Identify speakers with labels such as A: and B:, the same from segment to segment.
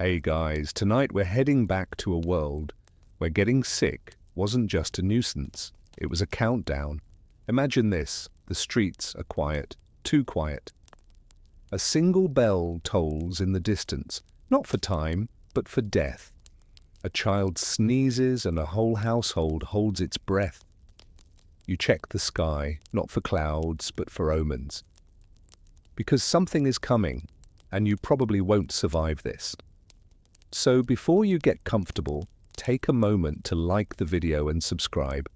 A: Hey guys, tonight we're heading back to a world where getting sick wasn't just a nuisance, it was a countdown. Imagine this, the streets are quiet, too quiet. A single bell tolls in the distance, not for time, but for death. A child sneezes and a whole household holds its breath. You check the sky, not for clouds, but for omens. Because something is coming, and you probably won't survive this. So before you get comfortable, take a moment to like the video and subscribe,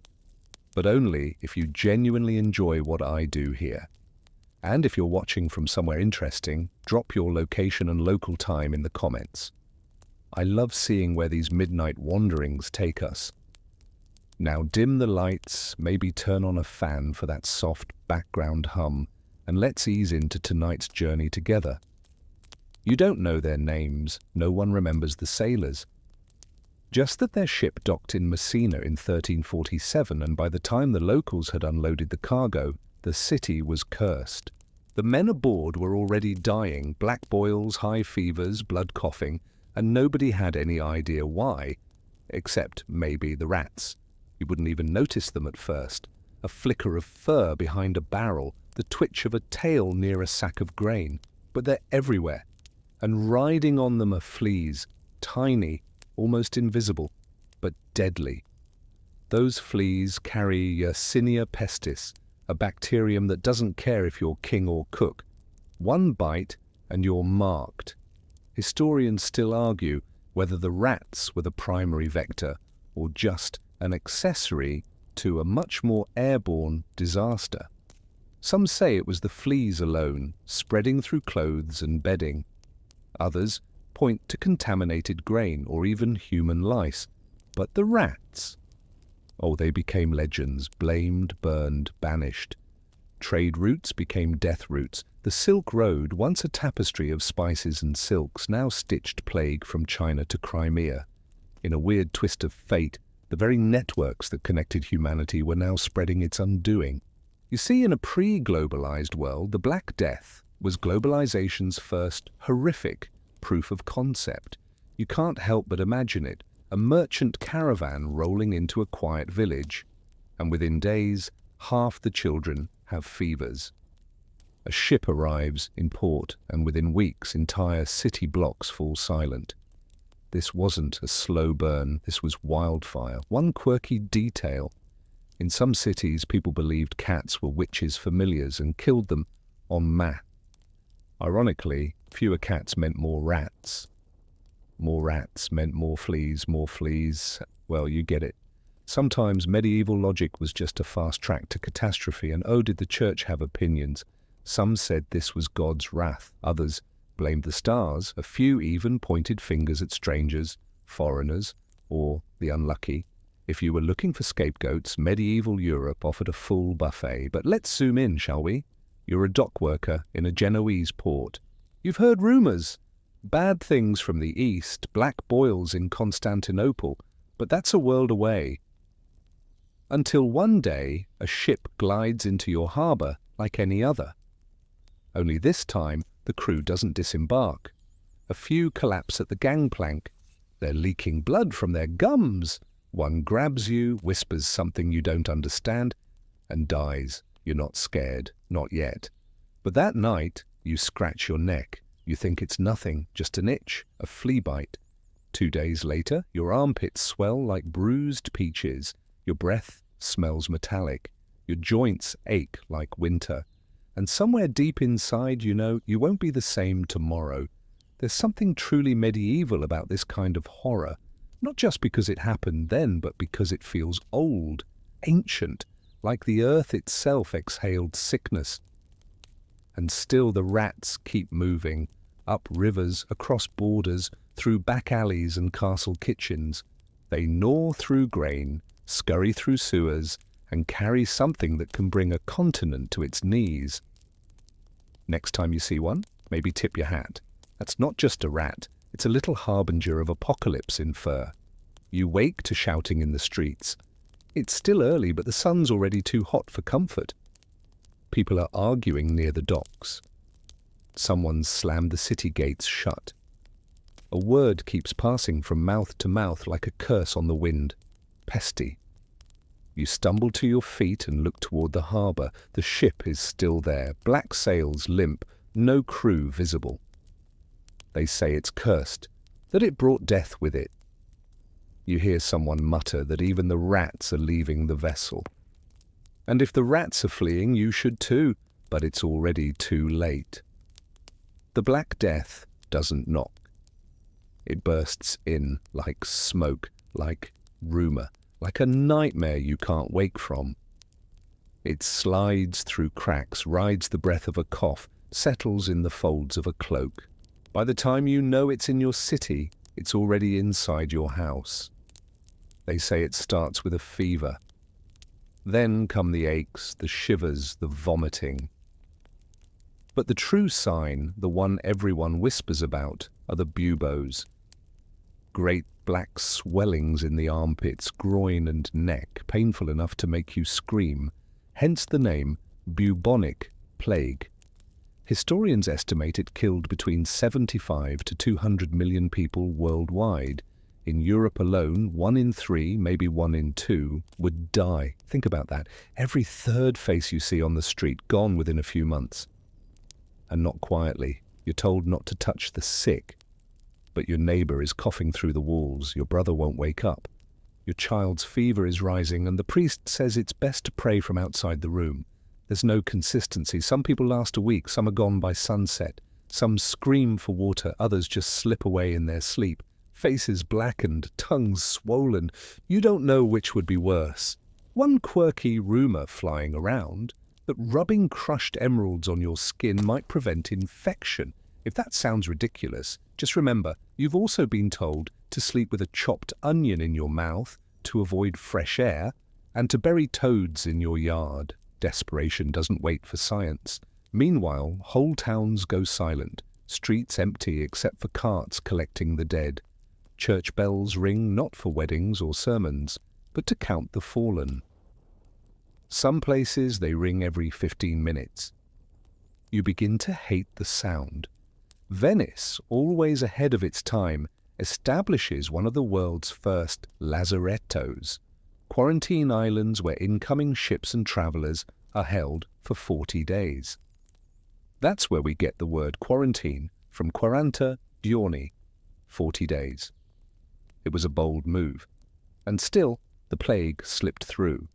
A: but only if you genuinely enjoy what I do here. And if you're watching from somewhere interesting, drop your location and local time in the comments. I love seeing where these midnight wanderings take us. Now dim the lights, maybe turn on a fan for that soft background hum, and let's ease into tonight's journey together. You don't know their names, no one remembers the sailors. Just that their ship docked in Messina in 1347, and by the time the locals had unloaded the cargo, the city was cursed. The men aboard were already dying, black boils, high fevers, blood coughing, and nobody had any idea why, except maybe the rats. You wouldn't even notice them at first. A flicker of fur behind a barrel, the twitch of a tail near a sack of grain. But they're everywhere. And riding on them are fleas, tiny, almost invisible, but deadly. Those fleas carry Yersinia pestis, a bacterium that doesn't care if you're king or cook. One bite and you're marked. Historians still argue whether the rats were the primary vector or just an accessory to a much more airborne disaster. Some say it was the fleas alone, spreading through clothes and bedding. Others point to contaminated grain or even human lice. But the rats? Oh, they became legends, blamed, burned, banished. Trade routes became death routes. The Silk Road, once a tapestry of spices and silks, now stitched plague from China to Crimea. In a weird twist of fate, the very networks that connected humanity were now spreading its undoing. You see, in a pre-globalized world, the Black Death was globalization's first horrific proof of concept. You can't help but imagine it, a merchant caravan rolling into a quiet village, and within days, half the children have fevers. A ship arrives in port, and within weeks, entire city blocks fall silent. This wasn't a slow burn, this was wildfire. One quirky detail. In some cities, people believed cats were witches' familiars and killed them en masse. Ironically, fewer cats meant more rats. More rats meant more fleas, well, you get it. Sometimes medieval logic was just a fast track to catastrophe, and oh, did the church have opinions. Some said this was God's wrath, others blamed the stars, a few even pointed fingers at strangers, foreigners, or the unlucky. If you were looking for scapegoats, medieval Europe offered a full buffet. But let's zoom in, shall we? You're a dock worker in a Genoese port. You've heard rumors. Bad things from the east, black boils in Constantinople, but that's a world away. Until one day, a ship glides into your harbor like any other. Only this time, the crew doesn't disembark. A few collapse at the gangplank. They're leaking blood from their gums. One grabs you, whispers something you don't understand, and dies. You're not scared, not yet. But that night, you scratch your neck. You think it's nothing, just an itch, a flea bite. 2 days later, your armpits swell like bruised peaches. Your breath smells metallic. Your joints ache like winter. And somewhere deep inside, you know, you won't be the same tomorrow. There's something truly medieval about this kind of horror. Not just because it happened then, but because it feels old, ancient, like the earth itself exhaled sickness. And still the rats keep moving, up rivers, across borders, through back alleys and castle kitchens. They gnaw through grain, scurry through sewers, and carry something that can bring a continent to its knees. Next time you see one, maybe tip your hat. That's not just a rat, it's a little harbinger of apocalypse in fur. You wake to shouting in the streets. It's still early, but the sun's already too hot for comfort. People are arguing near the docks. Someone's slammed the city gates shut. A word keeps passing from mouth to mouth like a curse on the wind. Pesty. You stumble to your feet and look toward the harbour. The ship is still there, black sails limp, no crew visible. They say it's cursed, that it brought death with it. You hear someone mutter that even the rats are leaving the vessel. And if the rats are fleeing, you should too, but it's already too late. The Black Death doesn't knock. It bursts in like smoke, like rumour, like a nightmare you can't wake from. It slides through cracks, rides the breath of a cough, settles in the folds of a cloak. By the time you know it's in your city, it's already inside your house. They say it starts with a fever. Then come the aches, the shivers, the vomiting. But the true sign, the one everyone whispers about, are the buboes. Great black swellings in the armpits, groin and neck, painful enough to make you scream, hence the name bubonic plague. Historians estimate it killed between 75 to 200 million people worldwide. In Europe alone, 1 in 3, maybe 1 in 2, would die. Think about that. Every third face you see on the street gone within a few months. And not quietly. You're told not to touch the sick. But your neighbour is coughing through the walls, your brother won't wake up. Your child's fever is rising, and the priest says it's best to pray from outside the room. There's no consistency. Some people last a week, some are gone by sunset. Some scream for water, others just slip away in their sleep. Faces blackened, tongues swollen. You don't know which would be worse. One quirky rumour flying around, that rubbing crushed emeralds on your skin might prevent infection. If that sounds ridiculous, just remember, you've also been told to sleep with a chopped onion in your mouth to avoid fresh air and to bury toads in your yard. Desperation doesn't wait for science. Meanwhile, whole towns go silent, streets empty except for carts collecting the dead. Church bells ring not for weddings or sermons, but to count the fallen. Some places they ring every 15 minutes. You begin to hate the sound. Venice, always ahead of its time, establishes one of the world's first lazarettos, quarantine islands where incoming ships and travellers are held for 40 days. That's where we get the word quarantine, from 40 giorni, 40 days. It was a bold move, and still the plague slipped through.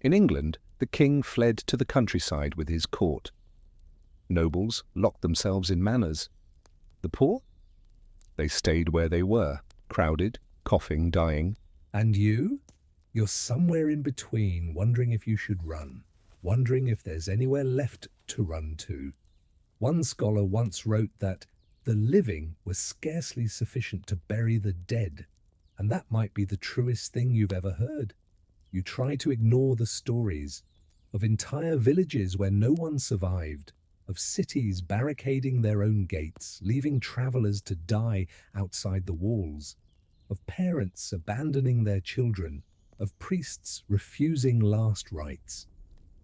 A: In England, the king fled to the countryside with his court. Nobles locked themselves in manors. The poor? They stayed where they were, crowded, coughing, dying.
B: And you? You're somewhere in between, wondering if you should run, wondering if there's anywhere left to run to. One scholar once wrote that the living was scarcely sufficient to bury the dead, and that might be the truest thing you've ever heard. You try to ignore the stories of entire villages where no one survived, of cities barricading their own gates, leaving travellers to die outside the walls, of parents abandoning their children, of priests refusing last rites.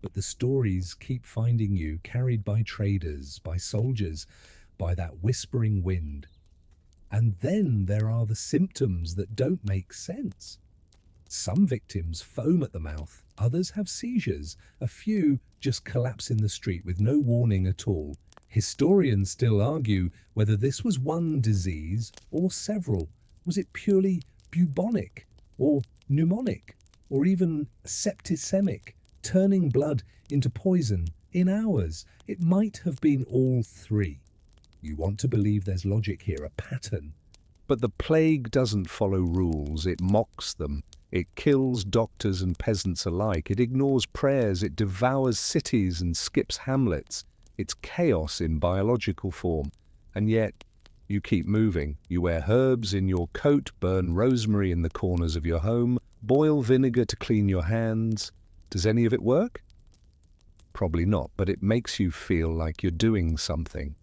B: But the stories keep finding you, carried by traders, by soldiers, by that whispering wind. And then there are the symptoms that don't make sense. Some victims foam at the mouth, others have seizures, a few just collapse in the street with no warning at all. Historians still argue whether this was one disease or several. Was it purely bubonic or pneumonic or even septicemic, turning blood into poison in hours? It might have been all three. You want to believe there's logic here, a pattern.
A: But the plague doesn't follow rules, it mocks them. It kills doctors and peasants alike. It ignores prayers. It devours cities and skips hamlets. It's chaos in biological form. And yet, you keep moving. You wear herbs in your coat, burn rosemary in the corners of your home, boil vinegar to clean your hands. Does any of it work? Probably not, but it makes you feel like you're doing something.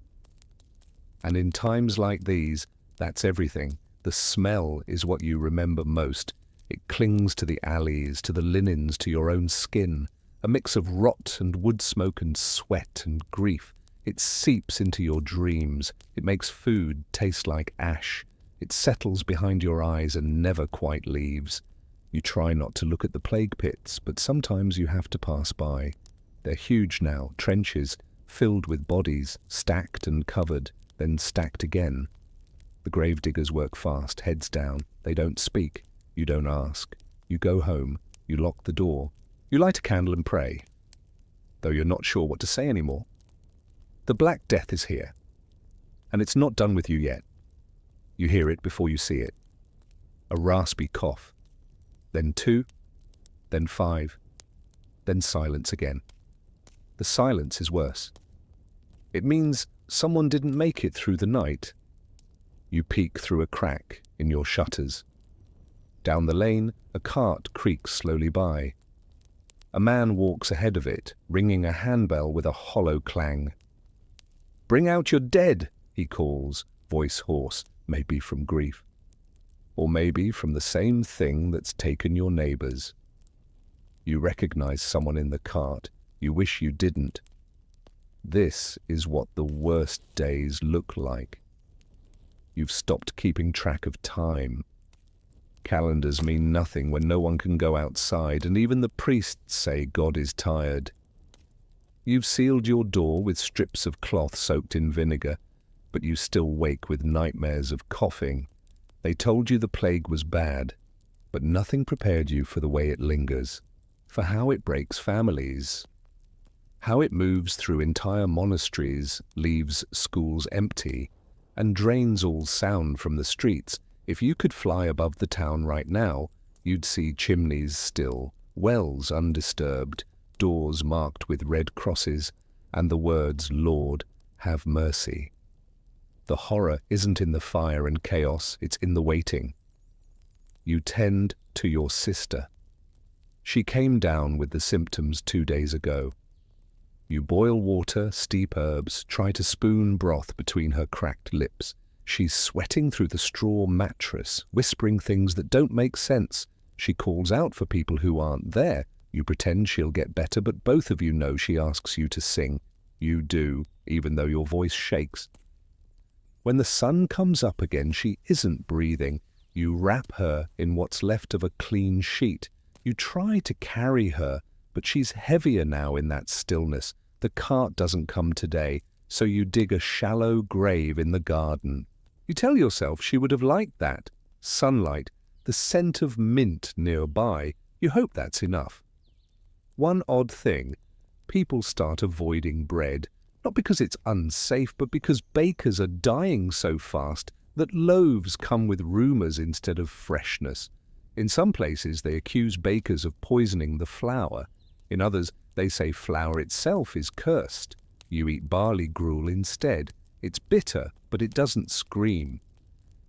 A: And in times like these, that's everything. The smell is what you remember most. It clings to the alleys, to the linens, to your own skin, a mix of rot and wood smoke and sweat and grief. It seeps into your dreams. It makes food taste like ash. It settles behind your eyes and never quite leaves. You try not to look at the plague pits, but sometimes you have to pass by. They're huge now, trenches, filled with bodies, stacked and covered, then stacked again. The gravediggers work fast, heads down. They don't speak. You don't ask. You go home. You lock the door. You light a candle and pray, though you're not sure what to say anymore. The Black Death is here, and it's not done with you yet. You hear it before you see it. A raspy cough, then 2, then 5, then silence again. The silence is worse. It means someone didn't make it through the night. You peek through a crack in your shutters. Down the lane, a cart creaks slowly by. A man walks ahead of it, ringing a handbell with a hollow clang. "Bring out your dead," he calls, voice hoarse, maybe from grief. Or maybe from the same thing that's taken your neighbors. You recognize someone in the cart. You wish you didn't. This is what the worst days look like. You've stopped keeping track of time. Calendars mean nothing when no one can go outside, and even the priests say God is tired. You've sealed your door with strips of cloth soaked in vinegar, but you still wake with nightmares of coughing. They told you the plague was bad, but nothing prepared you for the way it lingers, for how it breaks families, how it moves through entire monasteries, leaves schools empty, and drains all sound from the streets. If you could fly above the town right now, you'd see chimneys still, wells undisturbed, doors marked with red crosses, and the words, "Lord, have mercy." The horror isn't in the fire and chaos, it's in the waiting. You tend to your sister. She came down with the symptoms 2 days ago. You boil water, steep herbs, try to spoon broth between her cracked lips. She's sweating through the straw mattress, whispering things that don't make sense. She calls out for people who aren't there. You pretend she'll get better, but both of you know she asks you to sing. You do, even though your voice shakes. When the sun comes up again, she isn't breathing. You wrap her in what's left of a clean sheet. You try to carry her, but she's heavier now in that stillness. The cart doesn't come today, so you dig a shallow grave in the garden. You tell yourself she would have liked that. Sunlight, the scent of mint nearby. You hope that's enough. One odd thing, people start avoiding bread, not because it's unsafe, but because bakers are dying so fast that loaves come with rumours instead of freshness. In some places, they accuse bakers of poisoning the flour. In others, they say flour itself is cursed. You eat barley gruel instead. It's bitter, but it doesn't scream.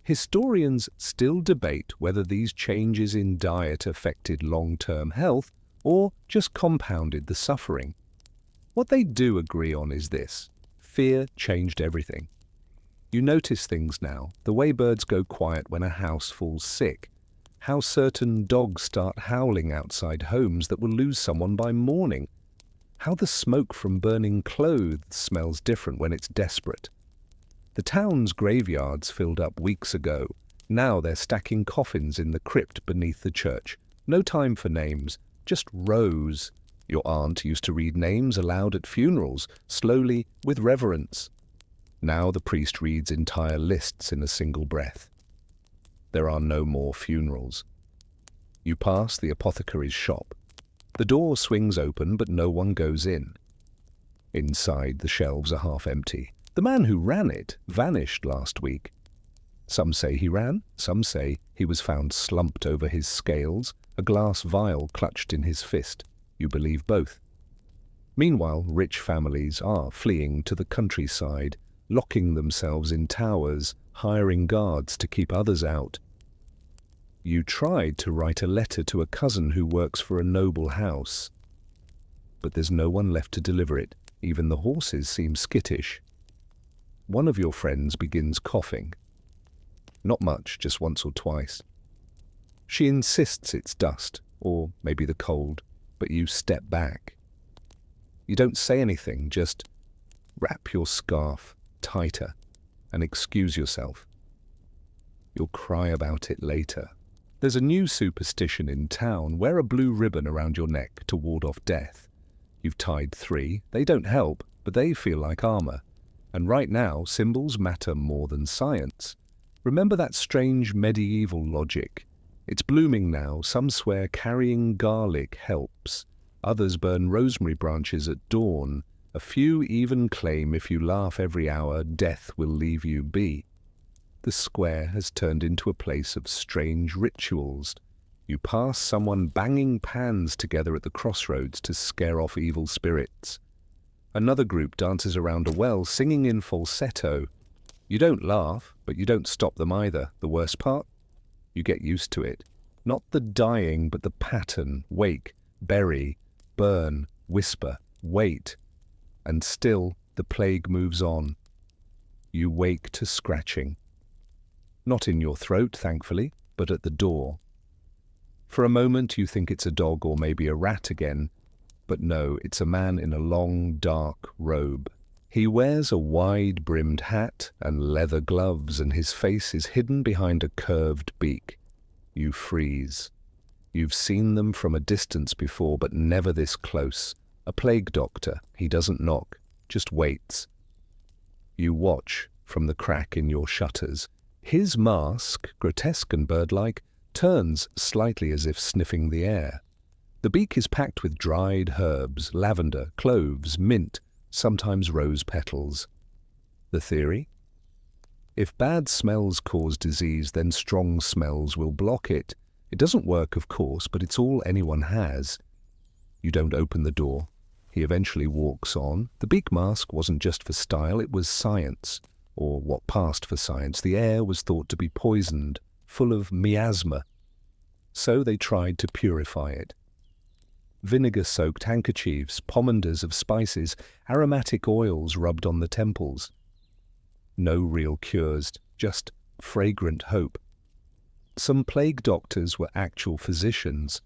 A: Historians still debate whether these changes in diet affected long-term health or just compounded the suffering. What they do agree on is this: fear changed everything. You notice things now, the way birds go quiet when a house falls sick, how certain dogs start howling outside homes that will lose someone by morning, how the smoke from burning clothes smells different when it's desperate. The town's graveyards filled up weeks ago. Now they're stacking coffins in the crypt beneath the church. No time for names, just rows. Your aunt used to read names aloud at funerals, slowly, with reverence. Now the priest reads entire lists in a single breath. There are no more funerals. You pass the apothecary's shop. The door swings open, but no one goes in. Inside, the shelves are half empty. The man who ran it vanished last week. Some say he ran, some say he was found slumped over his scales, a glass vial clutched in his fist. You believe both. Meanwhile, rich families are fleeing to the countryside, locking themselves in towers, hiring guards to keep others out. You tried to write a letter to a cousin who works for a noble house, but there's no one left to deliver it. Even the horses seem skittish. One of your friends begins coughing. Not much, just once or twice. She insists it's dust, or maybe the cold, but you step back. You don't say anything, just Wrap your scarf tighter and excuse yourself. You'll cry about it later. There's a new superstition in town. Wear a blue ribbon around your neck to ward off death. You've tied 3. They don't help, but they feel like armor. And right now, symbols matter more than science. Remember that strange medieval logic. It's blooming now. Some swear carrying garlic helps. Others burn rosemary branches at dawn. A few even claim if you laugh every hour, death will leave you be. The square has turned into a place of strange rituals. You pass someone banging pans together at the crossroads to scare off evil spirits. Another group dances around a well, singing in falsetto. You don't laugh, but you don't stop them either. The worst part? You get used to it. Not the dying, but the pattern. Wake, bury, burn, whisper, wait. And still, the plague moves on. You wake to scratching. Not in your throat, thankfully, but at the door. For a moment you think it's a dog or maybe a rat again, but no, it's a man in a long, dark robe. He wears a wide-brimmed hat and leather gloves, and his face is hidden behind a curved beak. You freeze. You've seen them from a distance before, but never this close. A plague doctor. He doesn't knock, just waits. You watch from the crack in your shutters. His mask, grotesque and bird-like, turns slightly as if sniffing the air. The beak is packed with dried herbs, lavender, cloves, mint, sometimes rose petals. The theory? If bad smells cause disease, then strong smells will block it. It doesn't work, of course, but it's all anyone has. You don't open the door. He eventually walks on. The beak mask wasn't just for style, it was science, or what passed for science. The air was thought to be poisoned, full of miasma. So they tried to purify it. Vinegar-soaked handkerchiefs, pomanders of spices, aromatic oils rubbed on the temples. No real cures, just fragrant hope. Some plague doctors were actual physicians.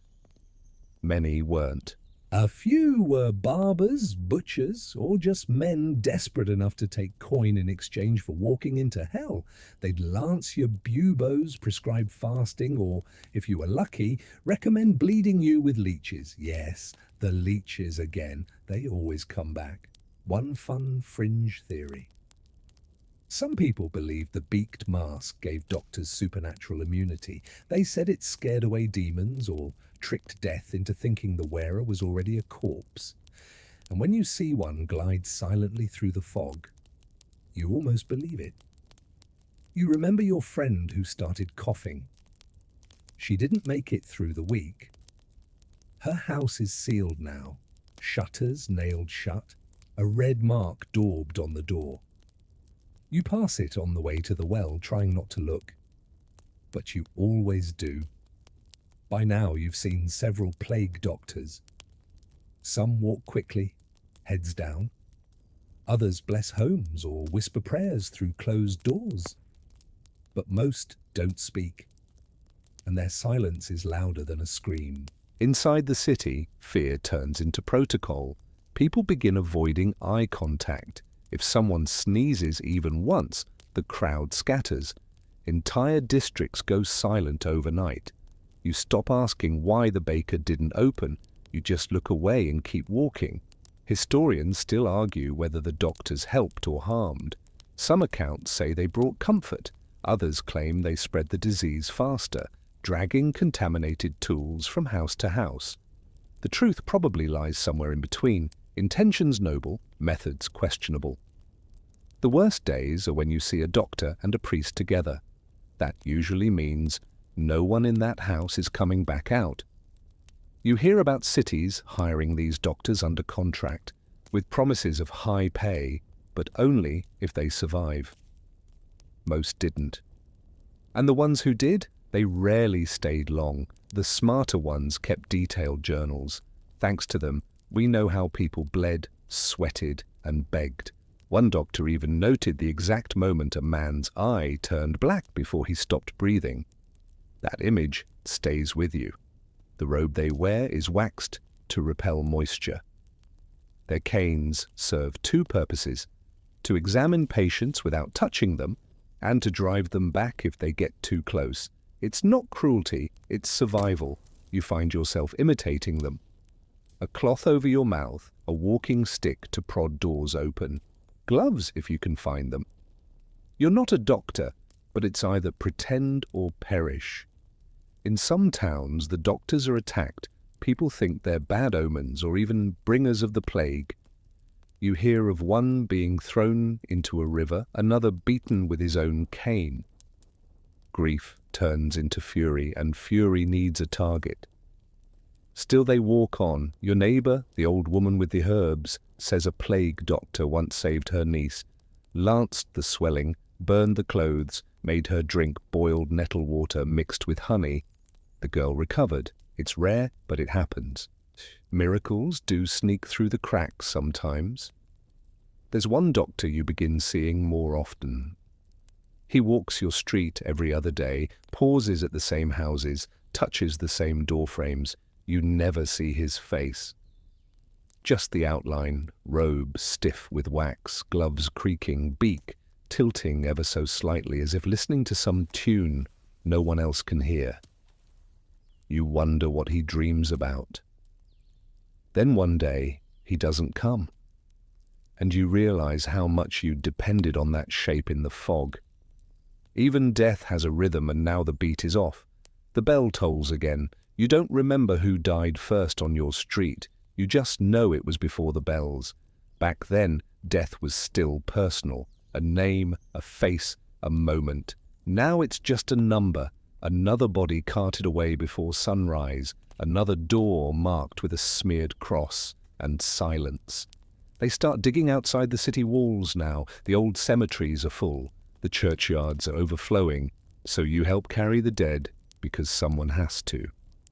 A: Many weren't.
B: A few were barbers, butchers, or just men desperate enough to take coin in exchange for walking into hell. They'd lance your buboes, prescribe fasting, or, if you were lucky, recommend bleeding you with leeches. Yes, the leeches again. They always come back. One fun fringe theory. Some people believed the beaked mask gave doctors supernatural immunity. They said it scared away demons or tricked death into thinking the wearer was already a corpse. And when you see one glide silently through the fog, you almost believe it. You remember your friend who started coughing. She didn't make it through the week. Her house is sealed now, shutters nailed shut, a red mark daubed on the door. You pass it on the way to the well, trying not to look, but you always do. By now you've seen several plague doctors. Some walk quickly, heads down. Others bless homes or whisper prayers through closed doors. But most don't speak, and their silence is louder than a scream.
A: Inside the city, fear turns into protocol. People begin avoiding eye contact. If someone sneezes even once, the crowd scatters. Entire districts go silent overnight. You stop asking why the baker didn't open. You just look away and keep walking. Historians still argue whether the doctors helped or harmed. Some accounts say they brought comfort. Others claim they spread the disease faster, dragging contaminated tools from house to house. The truth probably lies somewhere in between. Intentions noble, methods questionable. The worst days are when you see a doctor and a priest together. That usually means no one in that house is coming back out. You hear about cities hiring these doctors under contract, with promises of high pay, but only if they survive. Most didn't. And the ones who did, they rarely stayed long. The smarter ones kept detailed journals. Thanks to them, we know how people bled, sweated, and begged. One doctor even noted the exact moment a man's eye turned black before he stopped breathing. That image stays with you. The robe they wear is waxed to repel moisture. Their canes serve two purposes: to examine patients without touching them, and to drive them back if they get too close. It's not cruelty, it's survival. You find yourself imitating them. A cloth over your mouth, a walking stick to prod doors open, gloves if you can find them. You're not a doctor, but it's either pretend or perish. In some towns, the doctors are attacked. People think they're bad omens or even bringers of the plague. You hear of one being thrown into a river, another beaten with his own cane. Grief turns into fury, and fury needs a target. Still they walk on. Your neighbour, the old woman with the herbs, says a plague doctor once saved her niece, lanced the swelling, burned the clothes, made her drink boiled nettle water mixed with honey. The girl recovered. It's rare, but it happens. Miracles do sneak through the cracks sometimes. There's one doctor you begin seeing more often. He walks your street every other day, pauses at the same houses, touches the same doorframes. You never see his face. Just the outline, robe stiff with wax, gloves creaking, beak tilting ever so slightly as if listening to some tune no one else can hear. You wonder what he dreams about. Then one day, he doesn't come. And you realize how much you depended on that shape in the fog. Even death has a rhythm, and now the beat is off. The bell tolls again. You don't remember who died first on your street. You just know it was before the bells. Back then, death was still personal. A name, a face, a moment. Now it's just a number. Another body carted away before sunrise. Another door marked with a smeared cross. And silence. They start digging outside the city walls now. The old cemeteries are full. The churchyards are overflowing. So you help carry the dead because someone has to.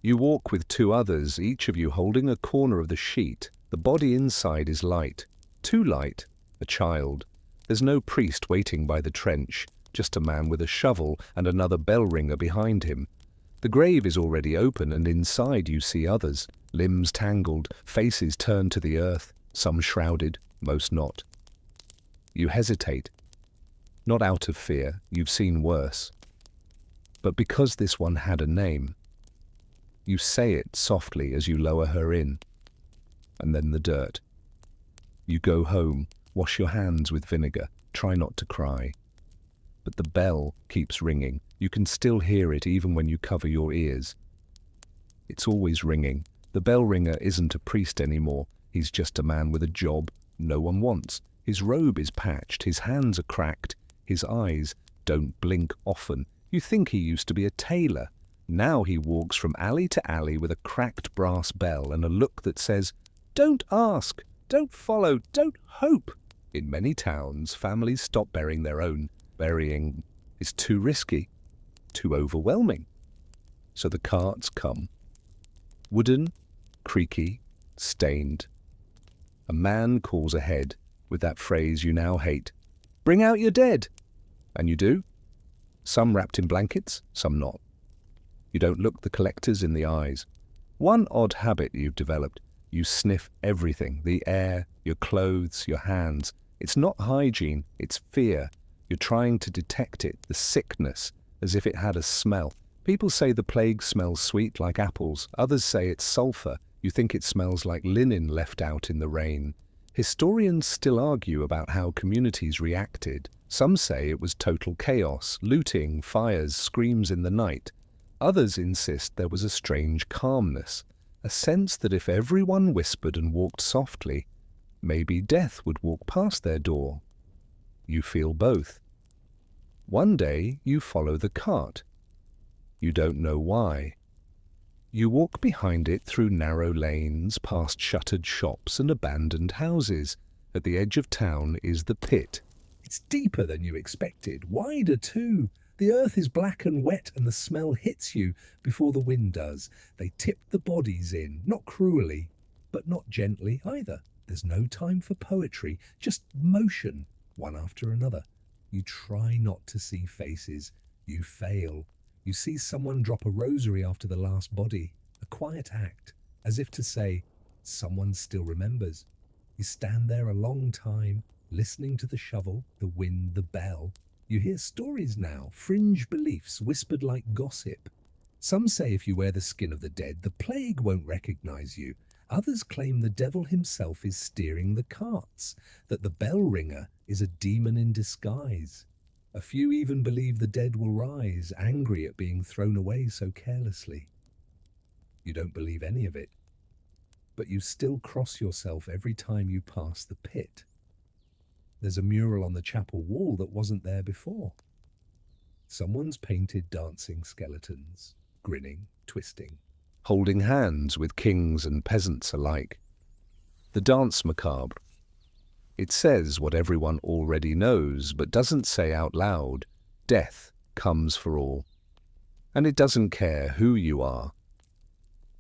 A: You walk with two others, each of you holding a corner of the sheet. The body inside is light. Too light. A child. There's no priest waiting by the trench, just a man with a shovel and another bell ringer behind him. The grave is already open, and inside you see others, limbs tangled, faces turned to the earth, some shrouded, most not. You hesitate. Not out of fear, you've seen worse. But because this one had a name, you say it softly as you lower her in. And then the dirt. You go home, wash your hands with vinegar, try not to cry. But the bell keeps ringing. You can still hear it even when you cover your ears. It's always ringing. The bell ringer isn't a priest anymore. He's just a man with a job no one wants. His robe is patched, his hands are cracked, his eyes don't blink often. You think he used to be a tailor. Now he walks from alley to alley with a cracked brass bell and a look that says, "Don't ask, don't follow, don't hope." In many towns, families stop burying their own. Burying is too risky, too overwhelming. So the carts come. Wooden, creaky, stained. A man calls ahead with that phrase you now hate. "Bring out your dead." And you do. Some wrapped in blankets, some not. You don't look the collectors in the eyes. One odd habit you've developed. You sniff everything, the air, your clothes, your hands. It's not hygiene, it's fear. You're trying to detect it, the sickness, as if it had a smell. People say the plague smells sweet like apples. Others say it's sulfur. You think it smells like linen left out in the rain. Historians still argue about how communities reacted. Some say it was total chaos, looting, fires, screams in the night. Others insist there was a strange calmness, a sense that if everyone whispered and walked softly, maybe death would walk past their door. You feel both. One day you follow the cart. You don't know why. You walk behind it through narrow lanes, past shuttered shops and abandoned houses. At the edge of town is the pit.
B: It's deeper than you expected, wider too. The earth is black and wet, and the smell hits you before the wind does. They tip the bodies in, not cruelly, but not gently either. There's no time for poetry, just motion, one after another. You try not to see faces. You fail. You see someone drop a rosary after the last body, a quiet act, as if to say, someone still remembers. You stand there a long time, listening to the shovel, the wind, the bell. You hear stories now, fringe beliefs whispered like gossip. Some say if you wear the skin of the dead, the plague won't recognize you. Others claim the devil himself is steering the carts, that the bell ringer is a demon in disguise. A few even believe the dead will rise, angry at being thrown away so carelessly. You don't believe any of it, but you still cross yourself every time you pass the pit. There's a mural on the chapel wall that wasn't there before. Someone's painted dancing skeletons, grinning, twisting,
A: holding hands with kings and peasants alike. The dance macabre. It says what everyone already knows, but doesn't say out loud. Death comes for all. And it doesn't care who you are.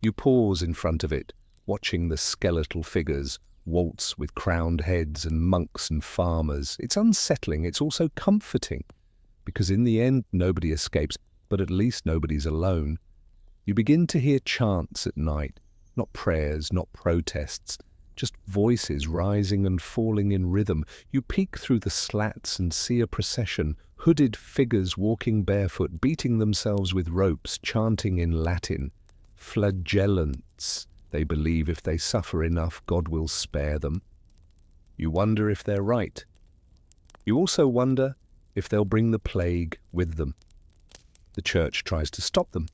A: You pause in front of it, watching the skeletal figures waltz with crowned heads and monks and farmers. It's unsettling, it's also comforting, because in the end nobody escapes, but at least nobody's alone. You begin to hear chants at night, not prayers, not protests, just voices rising and falling in rhythm. You peek through the slats and see a procession, hooded figures walking barefoot, beating themselves with ropes, chanting in Latin. Flagellants. They believe if they suffer enough, God will spare them. You wonder if they're right. You also wonder if they'll bring the plague with them. The church tries to stop them.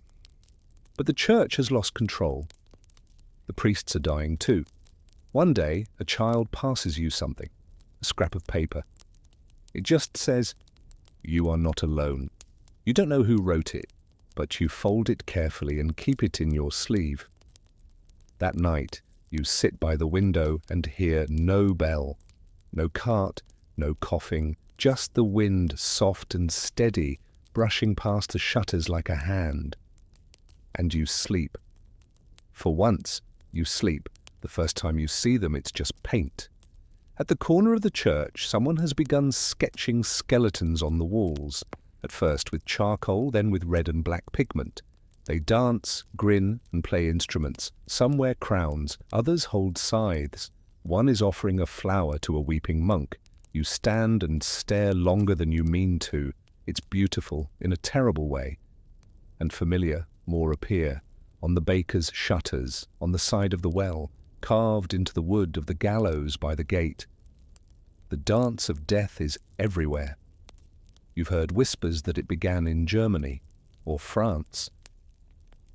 A: But the church has lost control. The priests are dying too. One day, a child passes you something, a scrap of paper. It just says, "You are not alone." You don't know who wrote it, but you fold it carefully and keep it in your sleeve. That night, you sit by the window and hear no bell, no cart, no coughing, just the wind, soft and steady, brushing past the shutters like a hand. And you sleep. For once, you sleep. The first time you see them, it's just paint. At the corner of the church, someone has begun sketching skeletons on the walls, at first with charcoal, then with red and black pigment. They dance, grin, and play instruments. Some wear crowns, others hold scythes. One is offering a flower to a weeping monk. You stand and stare longer than you mean to. It's beautiful, in a terrible way. And familiar, more appear. On the baker's shutters, on the side of the well, carved into the wood of the gallows by the gate. The dance of death is everywhere. You've heard whispers that it began in Germany, or France,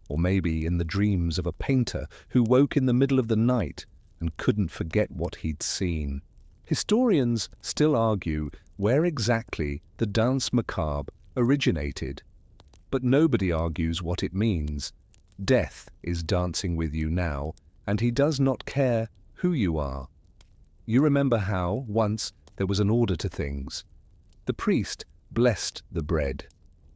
A: or maybe in the dreams of a painter who woke in the middle of the night and couldn't forget what he'd seen. Historians still argue where exactly the danse macabre originated, but nobody argues what it means. Death is dancing with you now, and he does not care who you are. You remember how, once, there was an order to things. The priest blessed the bread.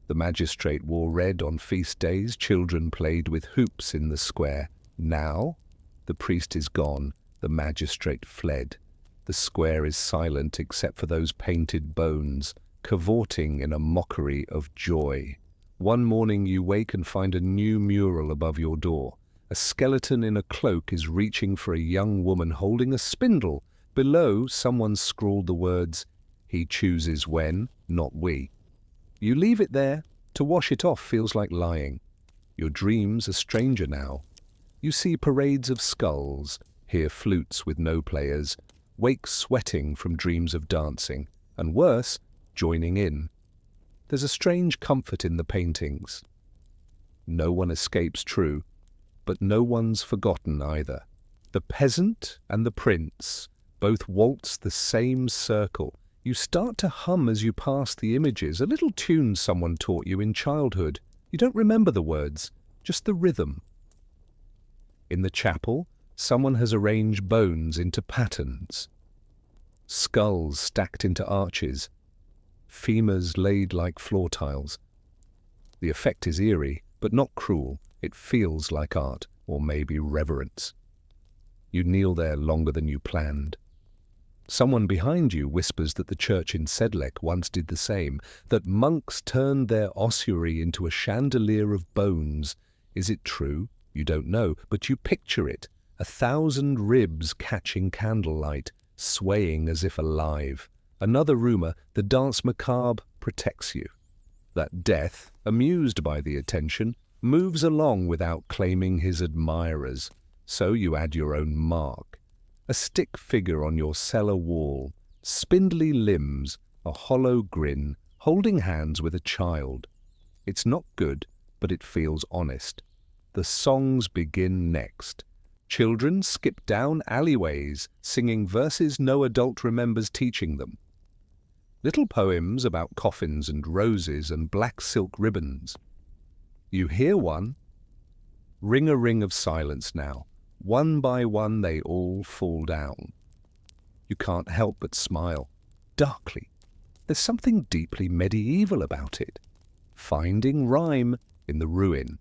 A: The magistrate wore red on feast days, children played with hoops in the square. Now, the priest is gone, the magistrate fled. The square is silent except for those painted bones, cavorting in a mockery of joy. One morning you wake and find a new mural above your door. A skeleton in a cloak is reaching for a young woman holding a spindle. Below, someone scrawled the words, "He chooses when, not we." You leave it there. To wash it off feels like lying. Your dreams are stranger now. You see parades of skulls, hear flutes with no players, wake sweating from dreams of dancing, and worse, joining in. There's a strange comfort in the paintings. No one escapes, true, but no one's forgotten either. The peasant and the prince both waltz the same circle. You start to hum as you pass the images, a little tune someone taught you in childhood. You don't remember the words, just the rhythm. In the chapel, someone has arranged bones into patterns. Skulls stacked into arches, femurs laid like floor tiles. The effect is eerie, but not cruel. It feels like art, or maybe reverence. You kneel there longer than you planned. Someone behind you whispers that the church in Sedlec once did the same, that monks turned their ossuary into a chandelier of bones. Is it true? You don't know, but you picture it. 1,000 ribs catching candlelight, swaying as if alive. Another rumor, the dance macabre protects you. That death, amused by the attention, moves along without claiming his admirers. So you add your own mark. A stick figure on your cellar wall, spindly limbs, a hollow grin, holding hands with a child. It's not good, but it feels honest. The songs begin next. Children skip down alleyways, singing verses no adult remembers teaching them. Little poems about coffins and roses and black silk ribbons. You hear one. Ring a ring of silence now. One by one they all fall down. You can't help but smile, darkly. There's something deeply medieval about it. Finding rhyme in the ruin.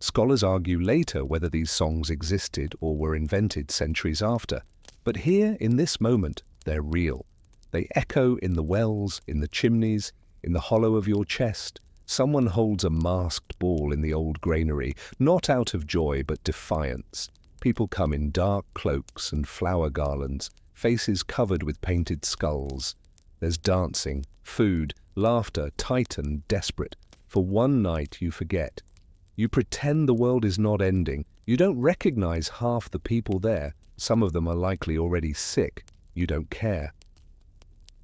A: Scholars argue later whether these songs existed or were invented centuries after, but here, in this moment, they're real. They echo in the wells, in the chimneys, in the hollow of your chest. Someone holds a masked ball in the old granary, not out of joy but defiance. People come in dark cloaks and flower garlands, faces covered with painted skulls. There's dancing, food, laughter, tight and desperate. For one night you forget. You pretend the world is not ending. You don't recognize half the people there. Some of them are likely already sick. You don't care.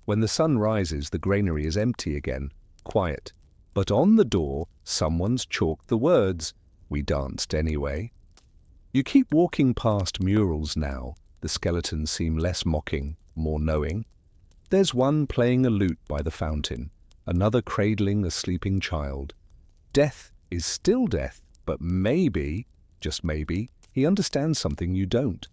A: When the sun rises, the granary is empty again, quiet. But on the door, someone's chalked the words, "We danced anyway." You keep walking past murals now. The skeletons seem less mocking, more knowing. There's one playing a lute by the fountain, another cradling a sleeping child. Death is still death, but maybe, just maybe, he understands something you don't.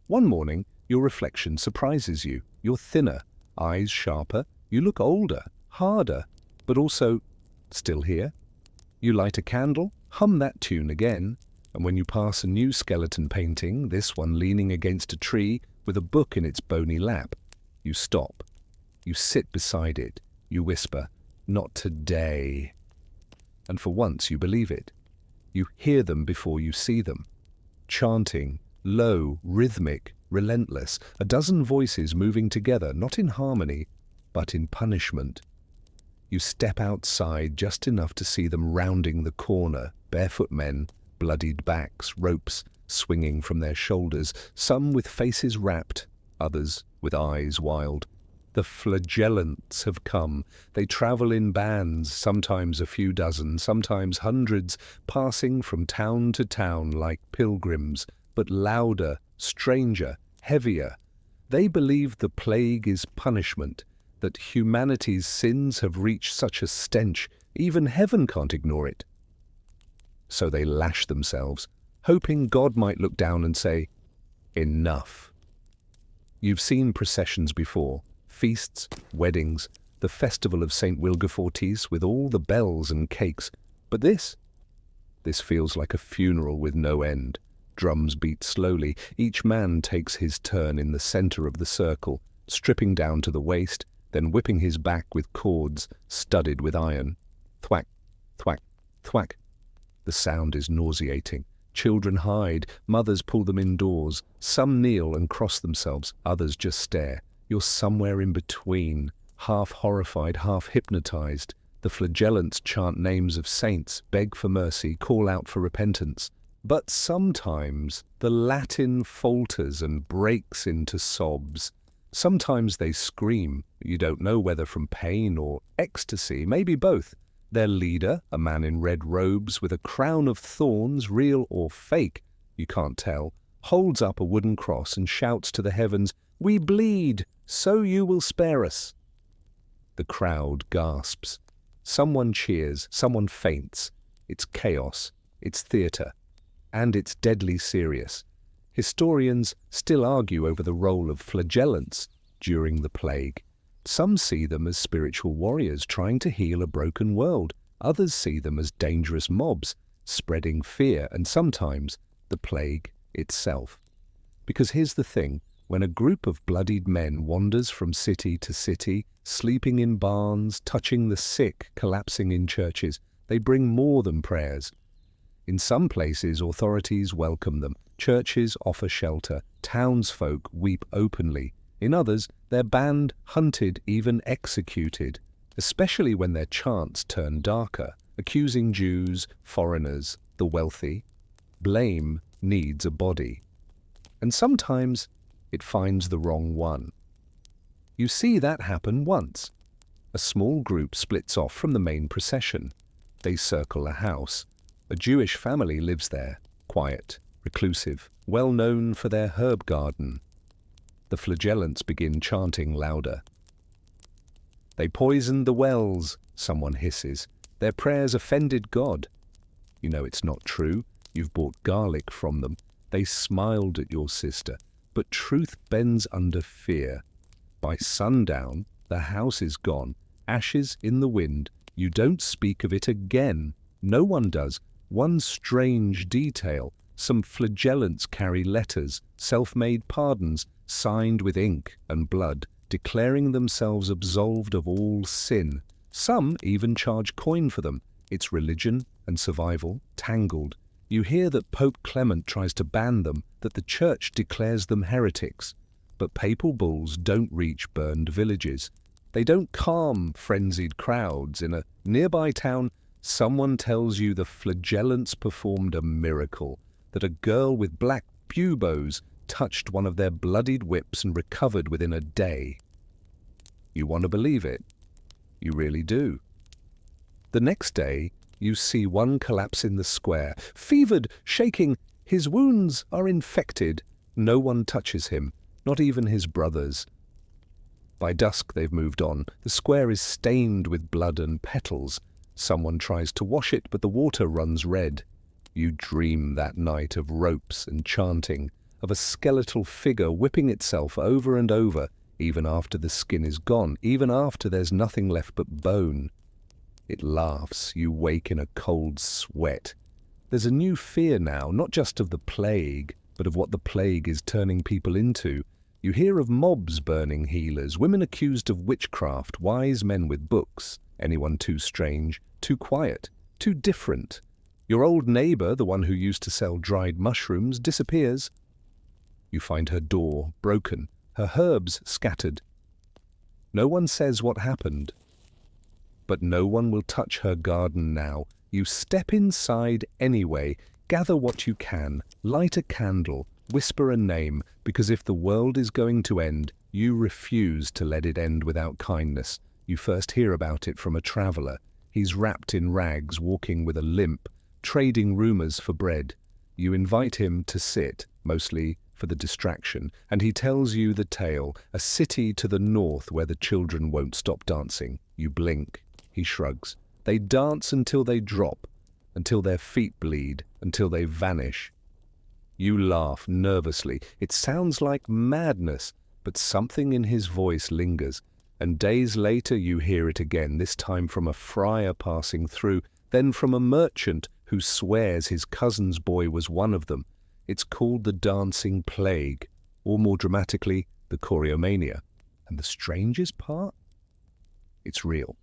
A: One morning, your reflection surprises you. You're thinner, eyes sharper, you look older, harder, but also still here. You light a candle, hum that tune again, and when you pass a new skeleton painting, this one leaning against a tree with a book in its bony lap, you stop. You sit beside it. You whisper, "Not today." And for once you believe it. You hear them before you see them. Chanting, low, rhythmic, relentless, a dozen voices moving together, not in harmony, but in punishment. You step outside just enough to see them rounding the corner, barefoot men, bloodied backs, ropes swinging from their shoulders, some with faces wrapped, others with eyes wild. The flagellants have come. They travel in bands, sometimes a few dozen, sometimes hundreds, passing from town to town like pilgrims, but louder, stranger, heavier. They believe the plague is punishment, that humanity's sins have reached such a stench, even heaven can't ignore it. So they lash themselves, hoping God might look down and say, "Enough." You've seen processions before. Feasts, weddings, the festival of St. Wilgefortis with all the bells and cakes. But this feels like a funeral with no end. Drums beat slowly. Each man takes his turn in the center of the circle, stripping down to the waist, then whipping his back with cords studded with iron. Thwack, thwack, thwack. The sound is nauseating. Children hide. Mothers pull them indoors. Some kneel and cross themselves. Others just stare. You're somewhere in between, half horrified, half hypnotized. The flagellants chant names of saints, beg for mercy, call out for repentance. But sometimes the Latin falters and breaks into sobs. Sometimes they scream. You don't know whether from pain or ecstasy, maybe both. Their leader, a man in red robes with a crown of thorns, real or fake, you can't tell, holds up a wooden cross and shouts to the heavens, "We bleed, so you will spare us." The crowd gasps. Someone cheers, someone faints. It's chaos, it's theatre, and it's deadly serious. Historians still argue over the role of flagellants during the plague. Some see them as spiritual warriors trying to heal a broken world. Others see them as dangerous mobs, spreading fear and sometimes the plague itself. Because here's the thing, when a group of bloodied men wanders from city to city, sleeping in barns, touching the sick, collapsing in churches, they bring more than prayers. In some places, authorities welcome them. Churches offer shelter. Townsfolk weep openly. In others, they're banned, hunted, even executed, especially when their chants turn darker, accusing Jews, foreigners, the wealthy. Blame needs a body. And sometimes it finds the wrong one. You see that happen once. A small group splits off from the main procession. They circle a house. A Jewish family lives there, quiet, reclusive, well known for their herb garden. The flagellants begin chanting louder. They poisoned the wells, someone hisses. Their prayers offended God. You know it's not true. You've bought garlic from them. They smiled at your sister. But truth bends under fear. By sundown, the house is gone. Ashes in the wind. You don't speak of it again. No one does. One strange detail. Some flagellants carry letters, self-made pardons, signed with ink and blood, declaring themselves absolved of all sin. Some even charge coin for them. It's religion and survival, tangled. You hear that Pope Clement tries to ban them, that the Church declares them heretics. But papal bulls don't reach burned villages. They don't calm frenzied crowds. In a nearby town, someone tells you the flagellants performed a miracle, that a girl with black buboes touched one of their bloodied whips and recovered within a day. You want to believe it. You really do. The next day, you see one collapse in the square, fevered, shaking. His wounds are infected. No one touches him, not even his brothers. By dusk they've moved on. The square is stained with blood and petals. Someone tries to wash it, but the water runs red. You dream that night of ropes and chanting, of a skeletal figure whipping itself over and over, even after the skin is gone, even after there's nothing left but bone. It laughs. You wake in a cold sweat. There's a new fear now, not just of the plague, but of what the plague is turning people into. You hear of mobs burning healers, women accused of witchcraft, wise men with books, anyone too strange, too quiet, too different. Your old neighbor, the one who used to sell dried mushrooms, disappears. You find her door broken, her herbs scattered. No one says what happened. But no one will touch her garden now. You step inside anyway, gather what you can, light a candle, whisper a name, because if the world is going to end, you refuse to let it end without kindness. You first hear about it from a traveler. He's wrapped in rags, walking with a limp, trading rumors for bread. You invite him to sit, mostly for the distraction, and he tells you the tale, a city to the north where the children won't stop dancing. You blink. He shrugs. They dance until they drop, until their feet bleed, until they vanish. You laugh nervously. It sounds like madness, but something in his voice lingers, and days later you hear it again, this time from a friar passing through, then from a merchant who swears his cousin's boy was one of them. It's called the dancing plague, or more dramatically, the choreomania. And the strangest part? It's real.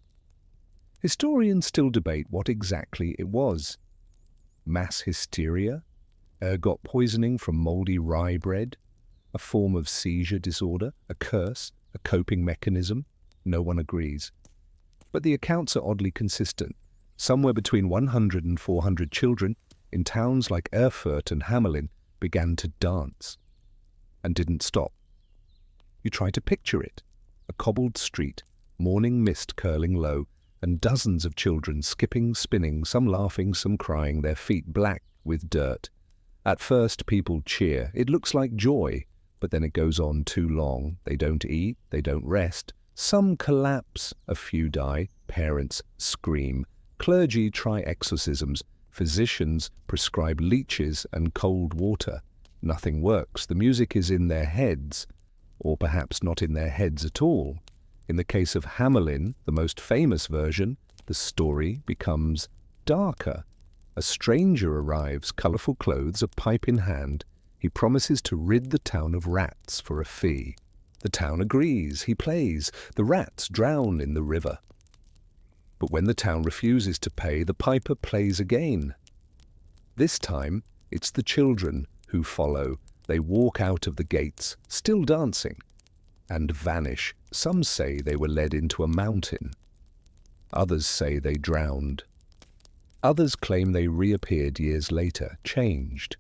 A: Historians still debate what exactly it was. Mass hysteria? Ergot poisoning from mouldy rye bread? A form of seizure disorder? A curse? A coping mechanism? No one agrees. But the accounts are oddly consistent. Somewhere between 100 and 400 children in towns like Erfurt and Hamelin began to dance and didn't stop. You try to picture it. A cobbled street, morning mist curling low, and dozens of children skipping, spinning, some laughing, some crying, their feet black with dirt. At first people cheer. It looks like joy, but then it goes on too long. They don't eat, they don't rest. Some collapse, a few die, parents scream. Clergy try exorcisms. Physicians prescribe leeches and cold water. Nothing works. The music is in their heads, or perhaps not in their heads at all. In the case of Hamelin, the most famous version, the story becomes darker. A stranger arrives, colourful clothes, a pipe in hand. He promises to rid the town of rats for a fee. The town agrees. He plays. The rats drown in the river. But when the town refuses to pay, the piper plays again. This time, it's the children who follow. They walk out of the gates, still dancing. and vanish. Some say they were led into a mountain. Others say they drowned. Others claim they reappeared years later, changed.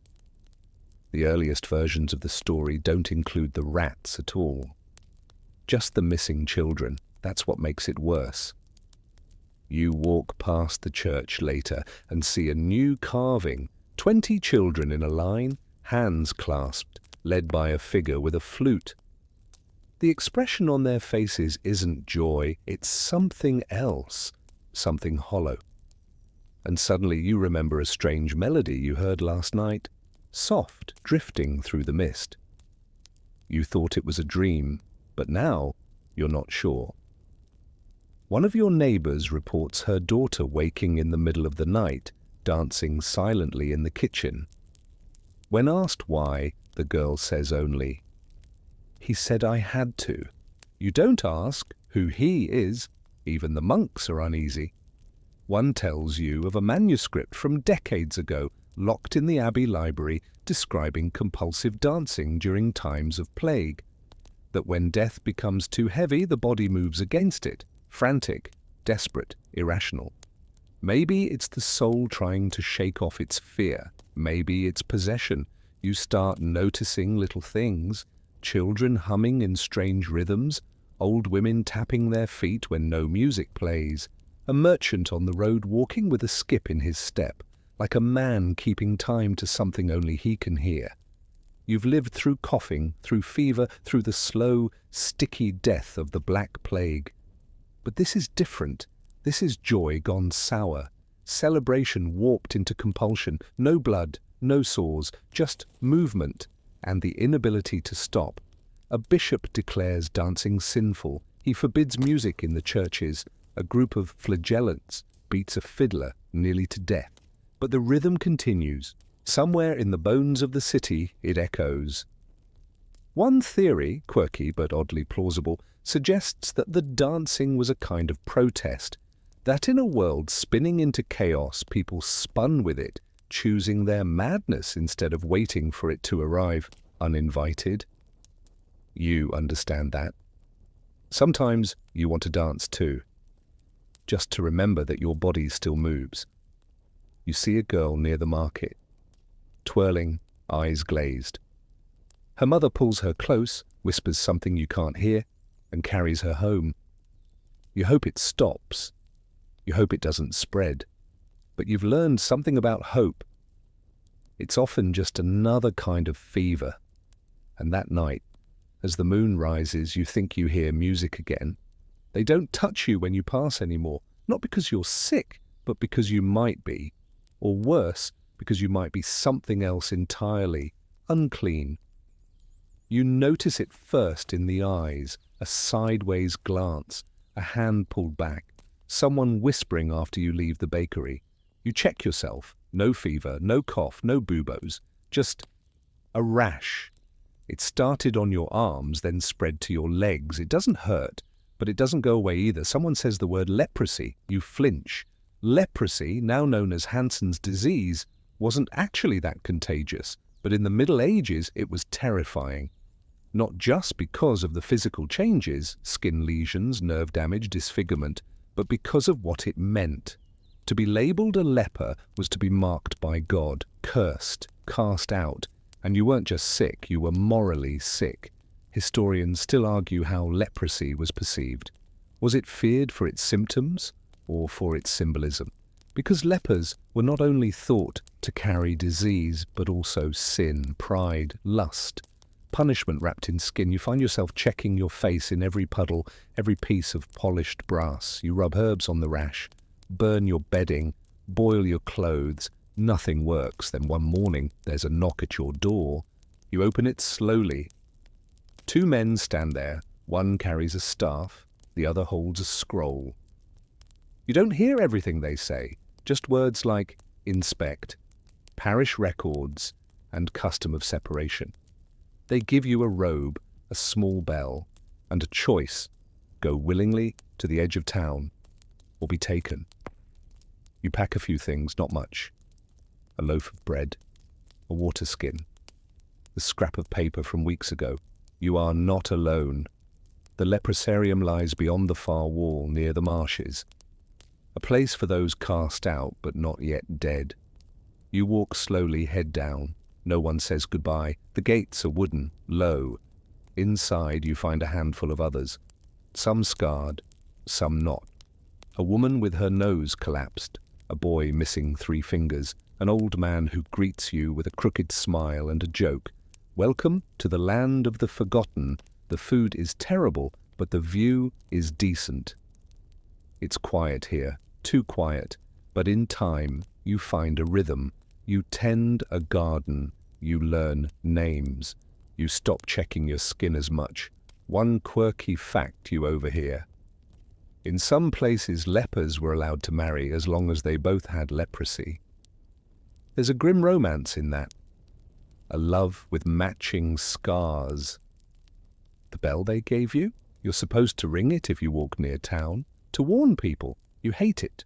A: The earliest versions of the story don't include the rats at all. Just the missing children. That's what makes it worse. You walk past the church later and see a new carving, 20 children in a line, hands clasped, led by a figure with a flute. The expression on their faces isn't joy, it's something else, something hollow. And suddenly you remember a strange melody you heard last night, soft, drifting through the mist. You thought it was a dream, but now you're not sure. One of your neighbors reports her daughter waking in the middle of the night, dancing silently in the kitchen. When asked why, the girl says only, "He said I had to." You don't ask who he is. Even the monks are uneasy. One tells you of a manuscript from decades ago, locked in the abbey library, describing compulsive dancing during times of plague. That when death becomes too heavy, the body moves against it, frantic, desperate, irrational. Maybe it's the soul trying to shake off its fear. Maybe it's possession. You start noticing little things. Children humming in strange rhythms, old women tapping their feet when no music plays, a merchant on the road walking with a skip in his step, like a man keeping time to something only he can hear. You've lived through coughing, through fever, through the slow, sticky death of the Black Plague. But this is different. This is joy gone sour, celebration warped into compulsion, no blood, no sores, just movement, and the inability to stop. A bishop declares dancing sinful. He forbids music in the churches. A group of flagellants beats a fiddler nearly to death. But the rhythm continues. Somewhere in the bones of the city it echoes. One theory, quirky but oddly plausible, suggests that the dancing was a kind of protest, that in a world spinning into chaos people spun with it, choosing their madness instead of waiting for it to arrive uninvited. You understand that. Sometimes you want to dance too, just to remember that your body still moves. You see a girl near the market, twirling, eyes glazed. Her mother pulls her close, whispers something you can't hear, and carries her home. You hope it stops. You hope it doesn't spread. But you've learned something about hope. It's often just another kind of fever. And that night, as the moon rises, you think you hear music again. They don't touch you when you pass anymore, not because you're sick, but because you might be. Or worse, because you might be something else entirely, unclean. You notice it first in the eyes, a sideways glance, a hand pulled back, someone whispering after you leave the bakery. You check yourself. No fever, no cough, no buboes, just a rash. It started on your arms, then spread to your legs. It doesn't hurt, but it doesn't go away either. Someone says the word leprosy. You flinch. Leprosy, now known as Hansen's disease, wasn't actually that contagious, but in the Middle Ages it was terrifying. Not just because of the physical changes, skin lesions, nerve damage, disfigurement, but because of what it meant. To be labelled a leper was to be marked by God, cursed, cast out, and you weren't just sick, you were morally sick. Historians still argue how leprosy was perceived. Was it feared for its symptoms or for its symbolism? Because lepers were not only thought to carry disease, but also sin, pride, lust, punishment wrapped in skin. You find yourself checking your face in every puddle, every piece of polished brass. You rub herbs on the rash, burn your bedding, boil your clothes. Nothing works. Then one morning, there's a knock at your door. You open it slowly. Two men stand there. One carries a staff, the other holds a scroll. You don't hear everything they say, just words like inspect, parish records, and custom of separation. They give you a robe, a small bell, and a choice: go willingly to the edge of town, or be taken. You pack a few things, not much. A loaf of bread, a water skin, the scrap of paper from weeks ago. You are not alone. The leprosarium lies beyond the far wall near the marshes, a place for those cast out but not yet dead. You walk slowly, head down. No one says goodbye. The gates are wooden, low. Inside you find a handful of others, some scarred, some not. A woman with her nose collapsed, a boy missing 3 fingers, an old man who greets you with a crooked smile and a joke. Welcome to the land of the forgotten. The food is terrible, but the view is decent. It's quiet here, too quiet, but in time you find a rhythm. You tend a garden, you learn names. You stop checking your skin as much. One quirky fact you overhear. In some places, lepers were allowed to marry as long as they both had leprosy. There's a grim romance in that. A love with matching scars. The bell they gave you? You're supposed to ring it if you walk near town, to warn people. You hate it.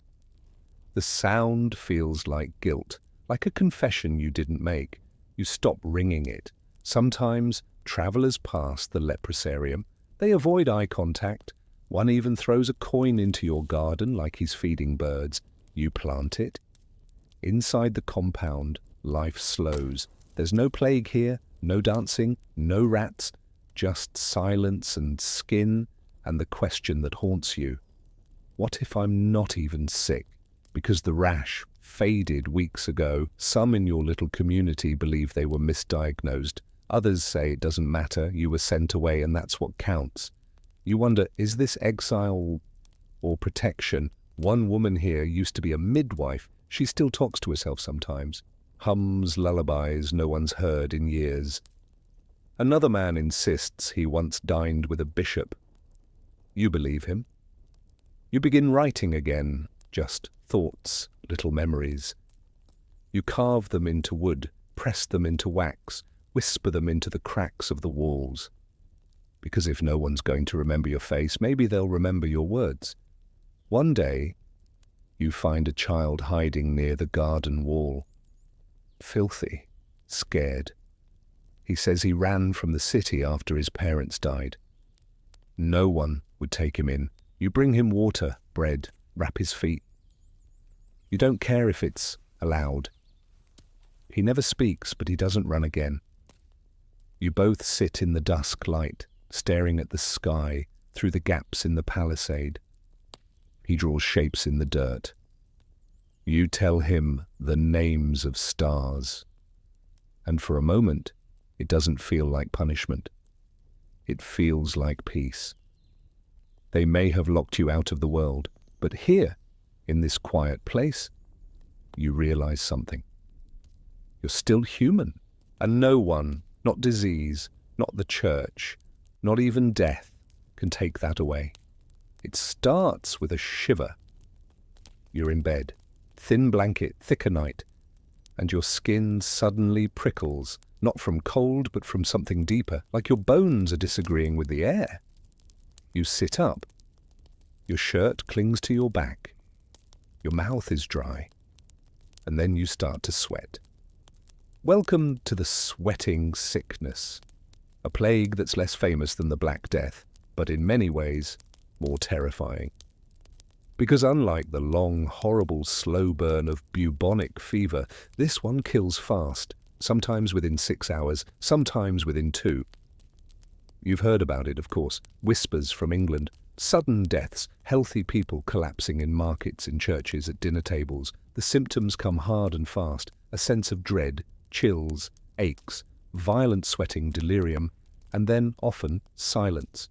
A: The sound feels like guilt, like a confession you didn't make. You stop ringing it. Sometimes travelers pass the leprosarium. They avoid eye contact. One even throws a coin into your garden like he's feeding birds. You plant it. Inside the compound, life slows. There's no plague here, no dancing, no rats, just silence and skin and the question that haunts you. What if I'm not even sick? Because the rash faded weeks ago. Some in your little community believe they were misdiagnosed. Others say it doesn't matter, you were sent away and that's what counts. You wonder, is this exile or protection? One woman here used to be a midwife. She still talks to herself sometimes. Hums lullabies no one's heard in years. Another man insists he once dined with a bishop. You believe him. You begin writing again, just thoughts, little memories. You carve them into wood, press them into wax, whisper them into the cracks of the walls. Because if no one's going to remember your face, maybe they'll remember your words. One day, you find a child hiding near the garden wall. Filthy, scared. He says he ran from the city after his parents died. No one would take him in. You bring him water, bread, wrap his feet. You don't care if it's allowed. He never speaks, but he doesn't run again. You both sit in the dusk light, staring at the sky through the gaps in the palisade. He draws shapes in the dirt. You tell him the names of stars. And for a moment, it doesn't feel like punishment. It feels like peace. They may have locked you out of the world, but here, in this quiet place, you realize something. You're still human, and no one, not disease, not the church, not even death, can take that away. It starts with a shiver. You're in bed, thin blanket, thicker night, and your skin suddenly prickles, not from cold but from something deeper, like your bones are disagreeing with the air. You sit up. Your shirt clings to your back. Your mouth is dry. And then you start to sweat. Welcome to the sweating sickness, a plague that's less famous than the Black Death, but in many ways more terrifying. Because unlike the long, horrible slow burn of bubonic fever, this one kills fast, sometimes within 6 hours, sometimes within 2. You've heard about it, of course. Whispers from England. Sudden deaths, healthy people collapsing in markets, in churches, at dinner tables. The symptoms come hard and fast. A sense of dread, chills, aches, violent sweating, delirium, and then, often, silence.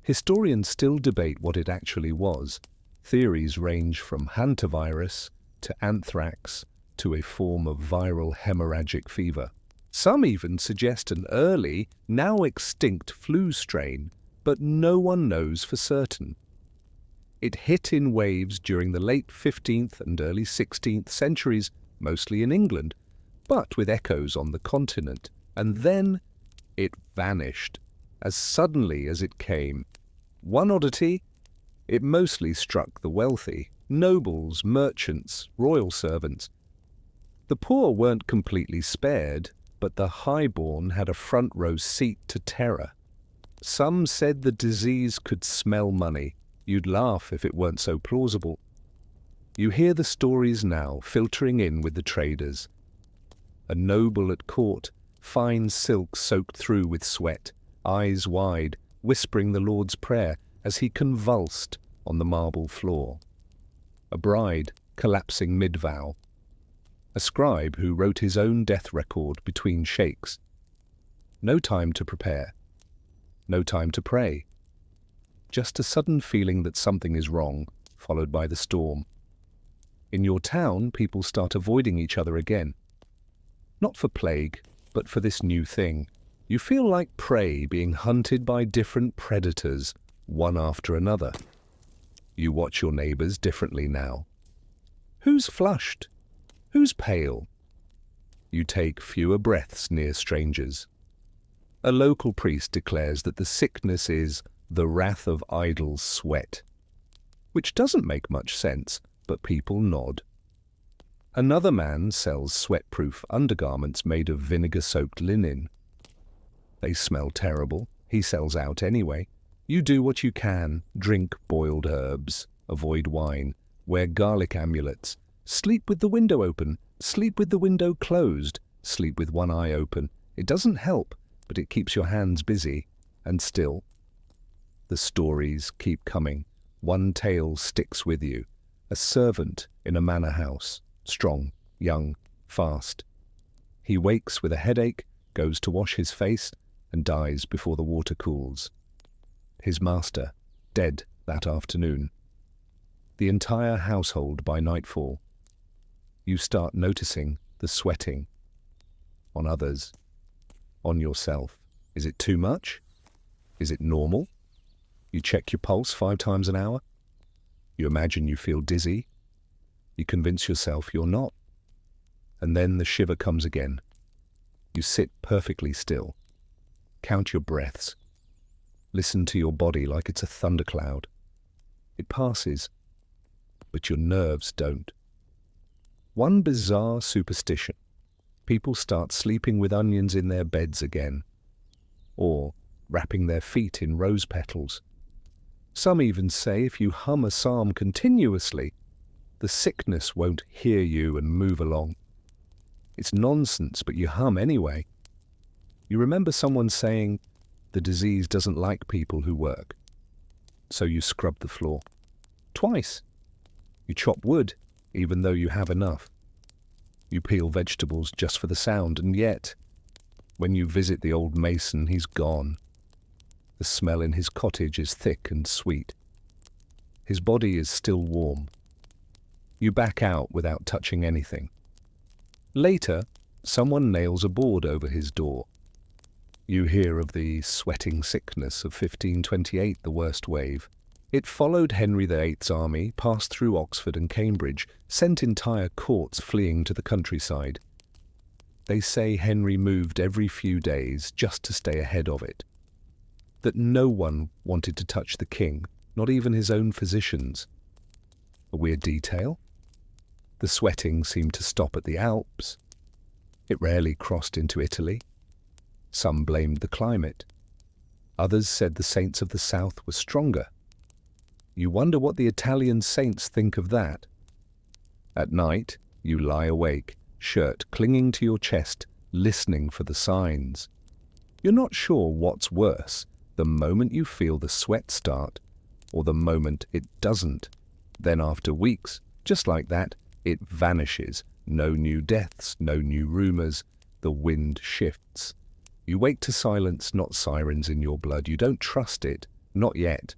A: Historians still debate what it actually was. Theories range from hantavirus to anthrax to a form of viral hemorrhagic fever. Some even suggest an early, now extinct flu strain, but no one knows for certain. It hit in waves during the late 15th and early 16th centuries, mostly in England, but with echoes on the continent, and then it vanished as suddenly as it came. One oddity, it mostly struck the wealthy, nobles, merchants, royal servants. The poor weren't completely spared, but the highborn had a front-row seat to terror. Some said the disease could smell money. You'd laugh if it weren't so plausible. You hear the stories now filtering in with the traders. A noble at court, fine silk soaked through with sweat, eyes wide, whispering the Lord's Prayer as he convulsed on the marble floor. A bride collapsing mid-vow. A scribe who wrote his own death record between shakes. No time to prepare. No time to pray. Just a sudden feeling that something is wrong, followed by the storm. In your town, people start avoiding each other again. Not for plague, but for this new thing. You feel like prey being hunted by different predators, one after another. You watch your neighbors differently now. Who's flushed? Who's pale? You take fewer breaths near strangers. A local priest declares that the sickness is the wrath of idle sweat, which doesn't make much sense, but people nod. Another man sells sweat-proof undergarments made of vinegar-soaked linen. They smell terrible. He sells out anyway. You do what you can. Drink boiled herbs. Avoid wine. Wear garlic amulets. Sleep with the window open. Sleep with the window closed. Sleep with one eye open. It doesn't help, but it keeps your hands busy. And still, the stories keep coming. One tale sticks with you. A servant in a manor house. Strong, young, fast. He wakes with a headache, goes to wash his face, and dies before the water cools. His master, dead that afternoon. The entire household by nightfall. You start noticing the sweating. On others. On yourself. Is it too much? Is it normal? You check your pulse 5 times an hour. You imagine you feel dizzy. You convince yourself you're not. And then the shiver comes again. You sit perfectly still. Count your breaths. Listen to your body like it's a thundercloud. It passes, but your nerves don't. One bizarre superstition. People start sleeping with onions in their beds again, or wrapping their feet in rose petals. Some even say if you hum a psalm continuously, the sickness won't hear you and move along. It's nonsense, but you hum anyway. You remember someone saying, the disease doesn't like people who work. So you scrub the floor. Twice. You chop wood, even though you have enough. You peel vegetables just for the sound, and yet, when you visit the old mason, he's gone. The smell in his cottage is thick and sweet. His body is still warm. You back out without touching anything. Later, someone nails a board over his door. You hear of the sweating sickness of 1528, the worst wave. It followed Henry VIII's army, passed through Oxford and Cambridge, sent entire courts fleeing to the countryside. They say Henry moved every few days just to stay ahead of it. That no one wanted to touch the king, not even his own physicians. A weird detail? The sweating seemed to stop at the Alps. It rarely crossed into Italy. Some blamed the climate. Others said the saints of the south were stronger. You wonder what the Italian saints think of that. At night, you lie awake, shirt clinging to your chest, listening for the signs. You're not sure what's worse, the moment you feel the sweat start, or the moment it doesn't. Then after weeks, just like that, it vanishes. No new deaths, no new rumors. The wind shifts. You wake to silence, not sirens in your blood. You don't trust it, not yet.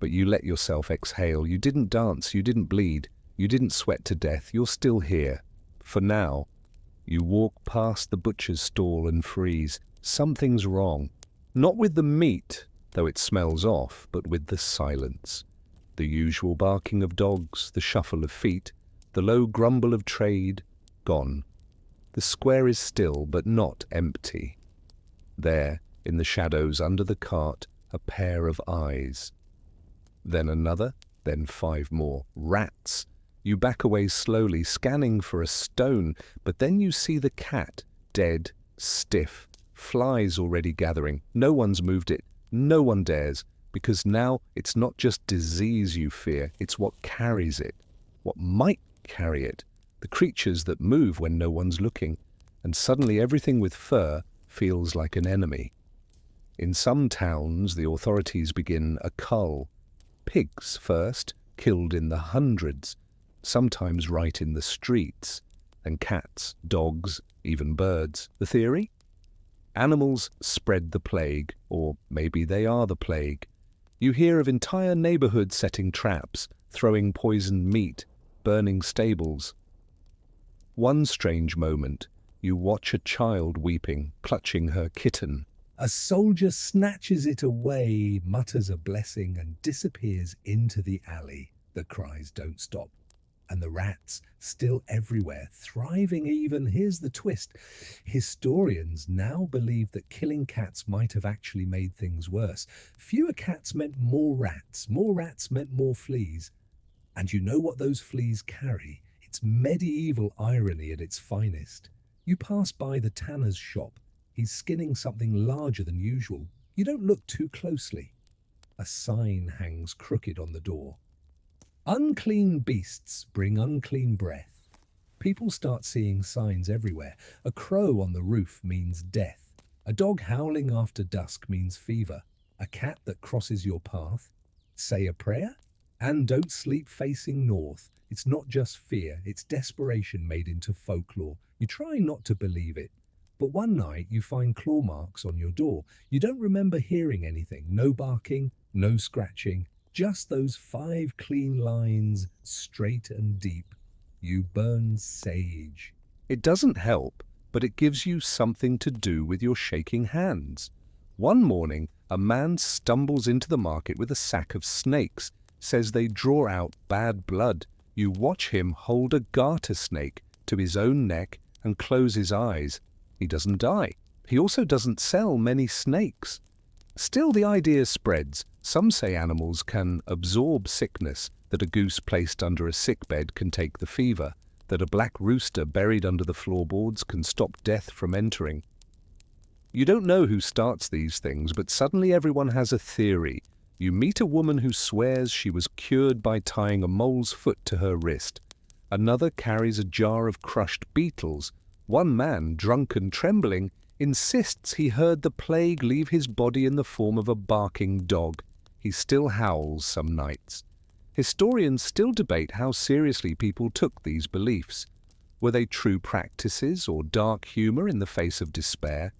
A: But you let yourself exhale. You didn't dance, you didn't bleed, you didn't sweat to death. You're still here. For now, you walk past the butcher's stall and freeze. Something's wrong. Not with the meat, though it smells off, but with the silence. The usual barking of dogs, the shuffle of feet, the low grumble of trade, gone. The square is still, but not empty. There, in the shadows under the cart, a pair of eyes. Then another, then 5 more. Rats. You back away slowly, scanning for a stone, but then you see the cat, dead, stiff, flies already gathering. No one's moved it, No one dares, because now it's not just disease you fear, it's what carries it, what might carry it, the creatures that move when no one's looking, and suddenly everything with fur feels like an enemy. In some towns, the authorities begin a cull. Pigs first, killed in the hundreds, sometimes right in the streets, and cats, dogs, even birds. The theory? Animals spread the plague, or maybe they are the plague. You hear of entire neighborhoods setting traps, throwing poisoned meat, burning stables. One strange moment, you watch a child weeping, clutching her kitten.
B: A soldier snatches it away, mutters a blessing, and disappears into the alley. The cries don't stop. And the rats, still everywhere, thriving even. Here's the twist. Historians now believe that killing cats might have actually made things worse. Fewer cats meant more rats meant more fleas. And you know what those fleas carry? It's medieval irony at its finest. You pass by the tanner's shop. He's skinning something larger than usual. You don't look too closely. A sign hangs crooked on the door. Unclean beasts bring unclean breath. People start seeing signs everywhere. A crow on the roof means death. A dog howling after dusk means fever. A cat that crosses your path, say a prayer. And don't sleep facing north. It's not just fear, it's desperation made into folklore. You try not to believe it. But one night you find claw marks on your door. You don't remember hearing anything. No barking, no scratching. Just those 5 clean lines, straight and deep. You burn sage.
A: It doesn't help, but it gives you something to do with your shaking hands. One morning, a man stumbles into the market with a sack of snakes, says they draw out bad blood. You watch him hold a garter snake to his own neck and close his eyes. He doesn't die. He also doesn't sell many snakes. Still, the idea spreads. Some say animals can absorb sickness, that a goose placed under a sickbed can take the fever, that a black rooster buried under the floorboards can stop death from entering. You don't know who starts these things, but suddenly everyone has a theory. You meet a woman who swears she was cured by tying a mole's foot to her wrist. Another carries a jar of crushed beetles. One man, drunk and trembling, insists he heard the plague leave his body in the form of a barking dog. He still howls some nights. Historians still debate how seriously people took these beliefs. Were they true practices or dark humor in the face of despair?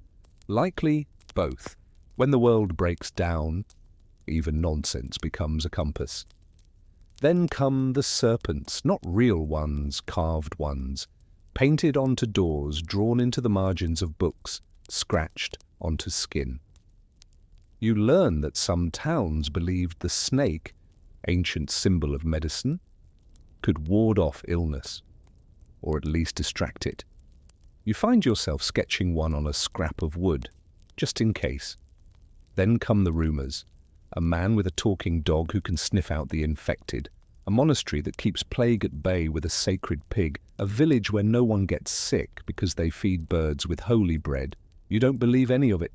A: Likely both. When the world breaks down, even nonsense becomes a compass. Then come the serpents, not real ones, carved ones, painted onto doors, drawn into the margins of books, scratched onto skin. You learn that some towns believed the snake, ancient symbol of medicine, could ward off illness, or at least distract it. You find yourself sketching one on a scrap of wood, just in case. Then come the rumors. A man with a talking dog who can sniff out the infected, a monastery that keeps plague at bay with a sacred pig, a village where no one gets sick because they feed birds with holy bread. You don't believe any of it,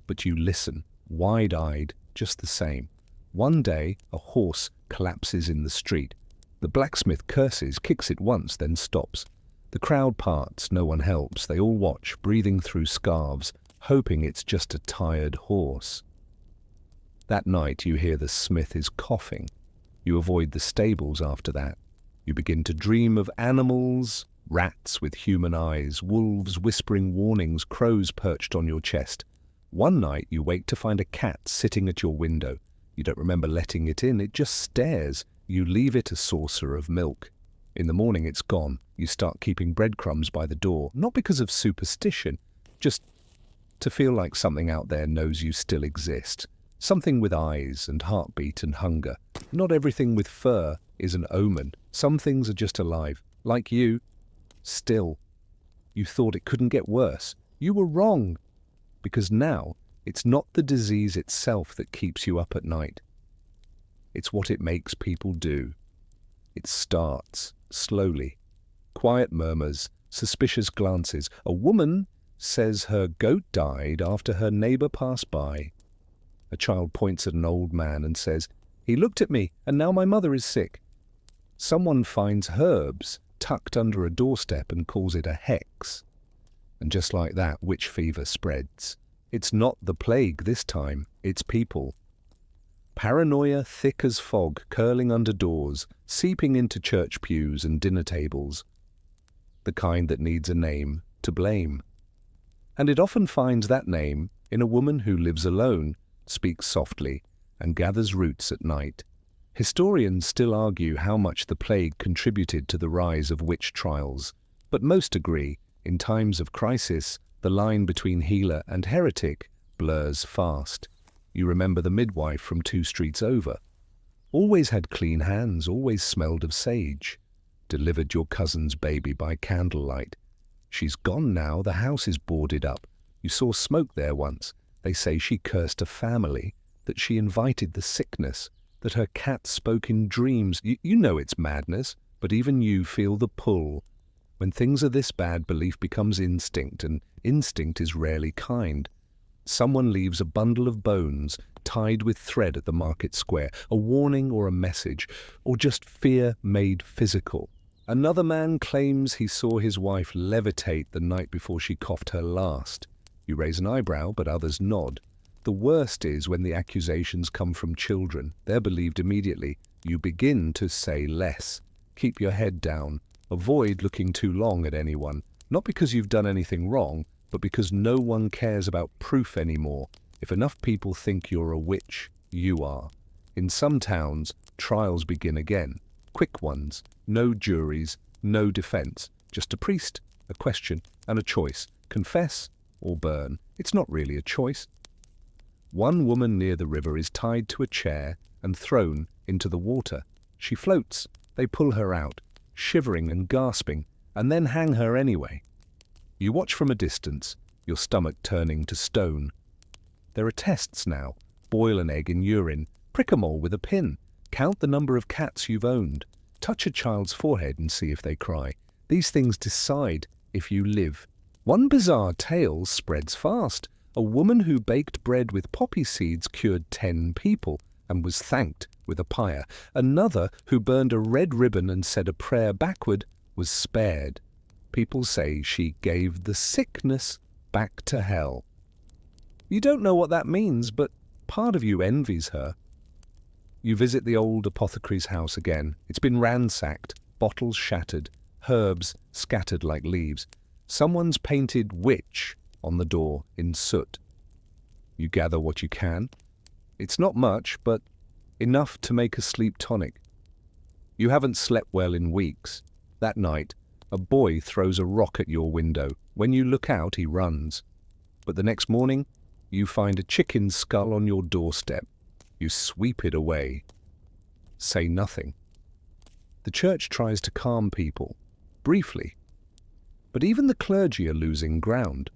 A: but you listen, wide-eyed, just the same. One day, a horse collapses in the street. The blacksmith curses, kicks it once, then stops. The crowd parts, no one helps. They all watch, breathing through scarves, hoping it's just a tired horse. That night you hear the smith is coughing. You avoid the stables after that. You begin to dream of animals, rats with human eyes, wolves whispering warnings, crows perched on your chest. One night you wake to find a cat sitting at your window. You don't remember letting it in, it just stares. You leave it a saucer of milk. In the morning it's gone. You start keeping breadcrumbs by the door, not because of superstition, just to feel like something out there knows you still exist. Something with eyes and heartbeat and hunger. Not everything with fur is an omen. Some things are just alive, like you. Still, you thought it couldn't get worse. You were wrong, because now it's not the disease itself that keeps you up at night. It's what it makes people do. It starts slowly. Quiet murmurs, suspicious glances. A woman says her goat died after her neighbor passed by. A child points at an old man and says, "He looked at me, and now my mother is sick." Someone finds herbs tucked under a doorstep and calls it a hex. And just like that, witch fever spreads. It's not the plague this time, it's people. Paranoia thick as fog, curling under doors, seeping into church pews and dinner tables. The kind that needs a name to blame. And it often finds that name in a woman who lives alone, speaks softly, and gathers roots at night. Historians still argue how much the plague contributed to the rise of witch trials, but most agree, in times of crisis, the line between healer and heretic blurs fast. You remember the midwife from 2 streets over. Always had clean hands, always smelled of sage. Delivered your cousin's baby by candlelight. She's gone now, the house is boarded up. You saw smoke there once. They say she cursed a family, that she invited the sickness, that her cat spoke in dreams. You know it's madness, but even you feel the pull. When things are this bad, belief becomes instinct, and instinct is rarely kind. Someone leaves a bundle of bones tied with thread at the market square, a warning or a message, or just fear made physical. Another man claims he saw his wife levitate the night before she coughed her last. You raise an eyebrow, but others nod. The worst is when the accusations come from children. They're believed immediately. You begin to say less. Keep your head down. Avoid looking too long at anyone. Not because you've done anything wrong, but because no one cares about proof anymore. If enough people think you're a witch, you are. In some towns, trials begin again. Quick ones. No juries, no defense. Just a priest, a question, and a choice. Confess or burn. It's not really a choice. One woman near the river is tied to a chair and thrown into the water. She floats. They pull her out, shivering and gasping, and then hang her anyway. You watch from a distance, your stomach turning to stone. There are tests now. Boil an egg in urine, prick a mole with a pin, count the number of cats you've owned, touch a child's forehead and see if they cry. These things decide if you live. One bizarre tale spreads fast. A woman who baked bread with poppy seeds cured 10 people and was thanked with a pyre. Another who burned a red ribbon and said a prayer backward was spared. People say she gave the sickness back to hell. You don't know what that means, but part of you envies her. You visit the old apothecary's house again. It's been ransacked, bottles shattered, herbs scattered like leaves. Someone's painted witch on the door in soot. You gather what you can. It's not much, but enough to make a sleep tonic. You haven't slept well in weeks. That night, a boy throws a rock at your window. When you look out, he runs. But the next morning, you find a chicken's skull on your doorstep. You sweep it away. Say nothing. The church tries to calm people, briefly. But even the clergy are losing ground.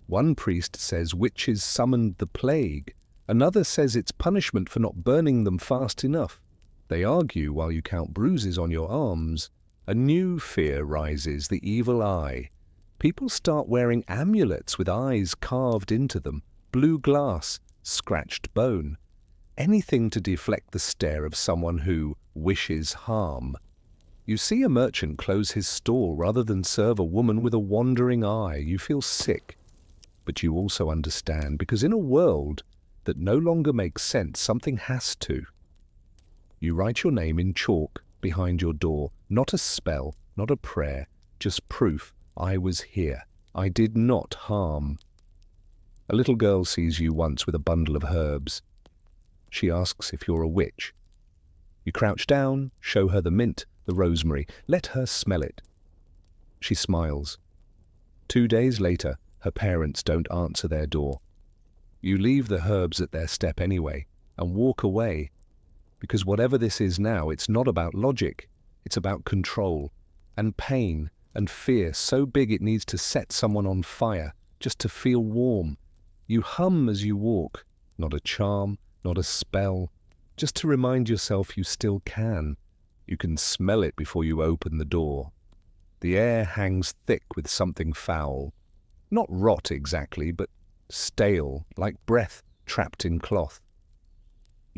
A: One priest says witches summoned the plague. Another says it's punishment for not burning them fast enough. They argue while you count bruises on your arms. A new fear rises, the evil eye. People start wearing amulets with eyes carved into them, blue glass, scratched bone. Anything to deflect the stare of someone who wishes harm. You see a merchant close his stall rather than serve a woman with a wandering eye. You feel sick. But you also understand, because in a world that no longer makes sense, something has to. You write your name in chalk behind your door. Not a spell, not a prayer, just proof I was here. I did not harm. A little girl sees you once with a bundle of herbs. She asks if you're a witch. You crouch down, show her the mint, the rosemary. Let her smell it. She smiles. 2 days later, her parents don't answer their door. You leave the herbs at their step anyway and walk away. Because whatever this is now, it's not about logic. It's about control and pain and fear so big it needs to set someone on fire just to feel warm. You hum as you walk. Not a charm, not a spell. Just to remind yourself you still can. You can smell it before you open the door. The air hangs thick with something foul. Not rot exactly, but stale, like breath trapped in cloth.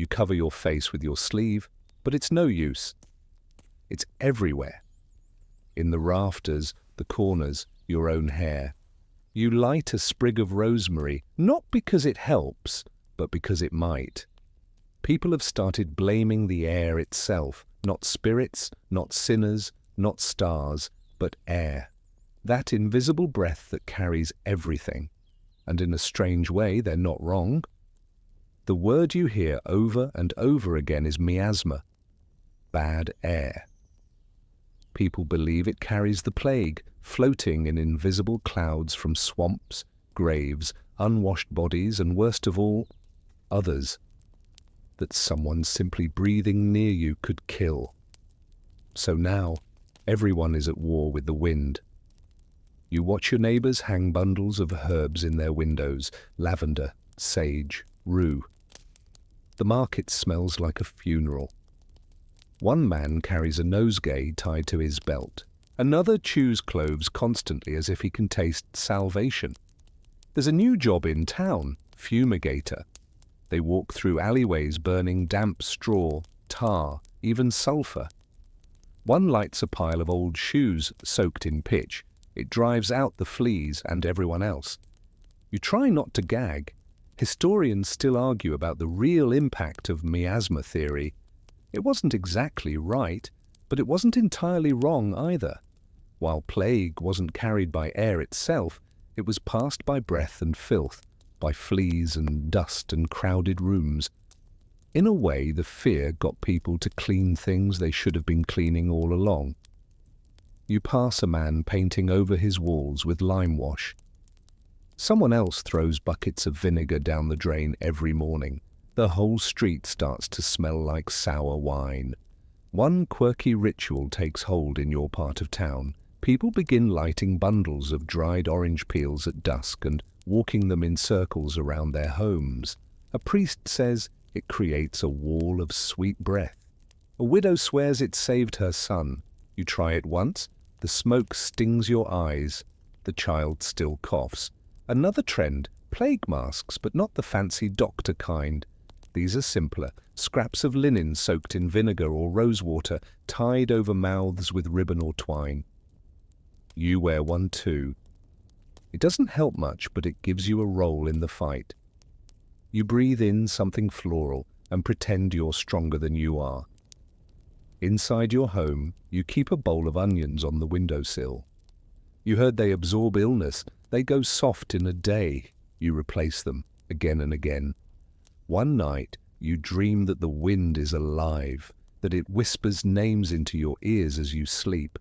A: You cover your face with your sleeve, but it's no use. It's everywhere. In the rafters, the corners, your own hair. You light a sprig of rosemary, not because it helps, but because it might. People have started blaming the air itself, not spirits, not sinners, not stars, but air. That invisible breath that carries everything. And in a strange way, they're not wrong. The word you hear over and over again is miasma, bad air. People believe it carries the plague, floating in invisible clouds from swamps, graves, unwashed bodies, and worst of all, others. That someone simply breathing near you could kill. So now, everyone is at war with the wind. You watch your neighbors hang bundles of herbs in their windows, lavender, sage, rue. The market smells like a funeral. One man carries a nosegay tied to his belt. Another chews cloves constantly as if he can taste salvation. There's a new job in town, fumigator. They walk through alleyways burning damp straw, tar, even sulfur. One lights a pile of old shoes soaked in pitch. It drives out the fleas and everyone else. You try not to gag. Historians still argue about the real impact of miasma theory. It wasn't exactly right, but it wasn't entirely wrong either. While plague wasn't carried by air itself, it was passed by breath and filth, by fleas and dust and crowded rooms. In a way, the fear got people to clean things they should have been cleaning all along. You pass a man painting over his walls with lime wash. Someone else throws buckets of vinegar down the drain every morning. The whole street starts to smell like sour wine. One quirky ritual takes hold in your part of town. People begin lighting bundles of dried orange peels at dusk and walking them in circles around their homes. A priest says it creates a wall of sweet breath. A widow swears it saved her son. You try it once, the smoke stings your eyes. The child still coughs. Another trend, plague masks, but not the fancy doctor kind. These are simpler, scraps of linen soaked in vinegar or rosewater, tied over mouths with ribbon or twine. You wear one too. It doesn't help much, but it gives you a role in the fight. You breathe in something floral and pretend you're stronger than you are. Inside your home, you keep a bowl of onions on the windowsill. You heard they absorb illness. They go soft in a day. You replace them again and again. One night, you dream that the wind is alive, that it whispers names into your ears as you sleep.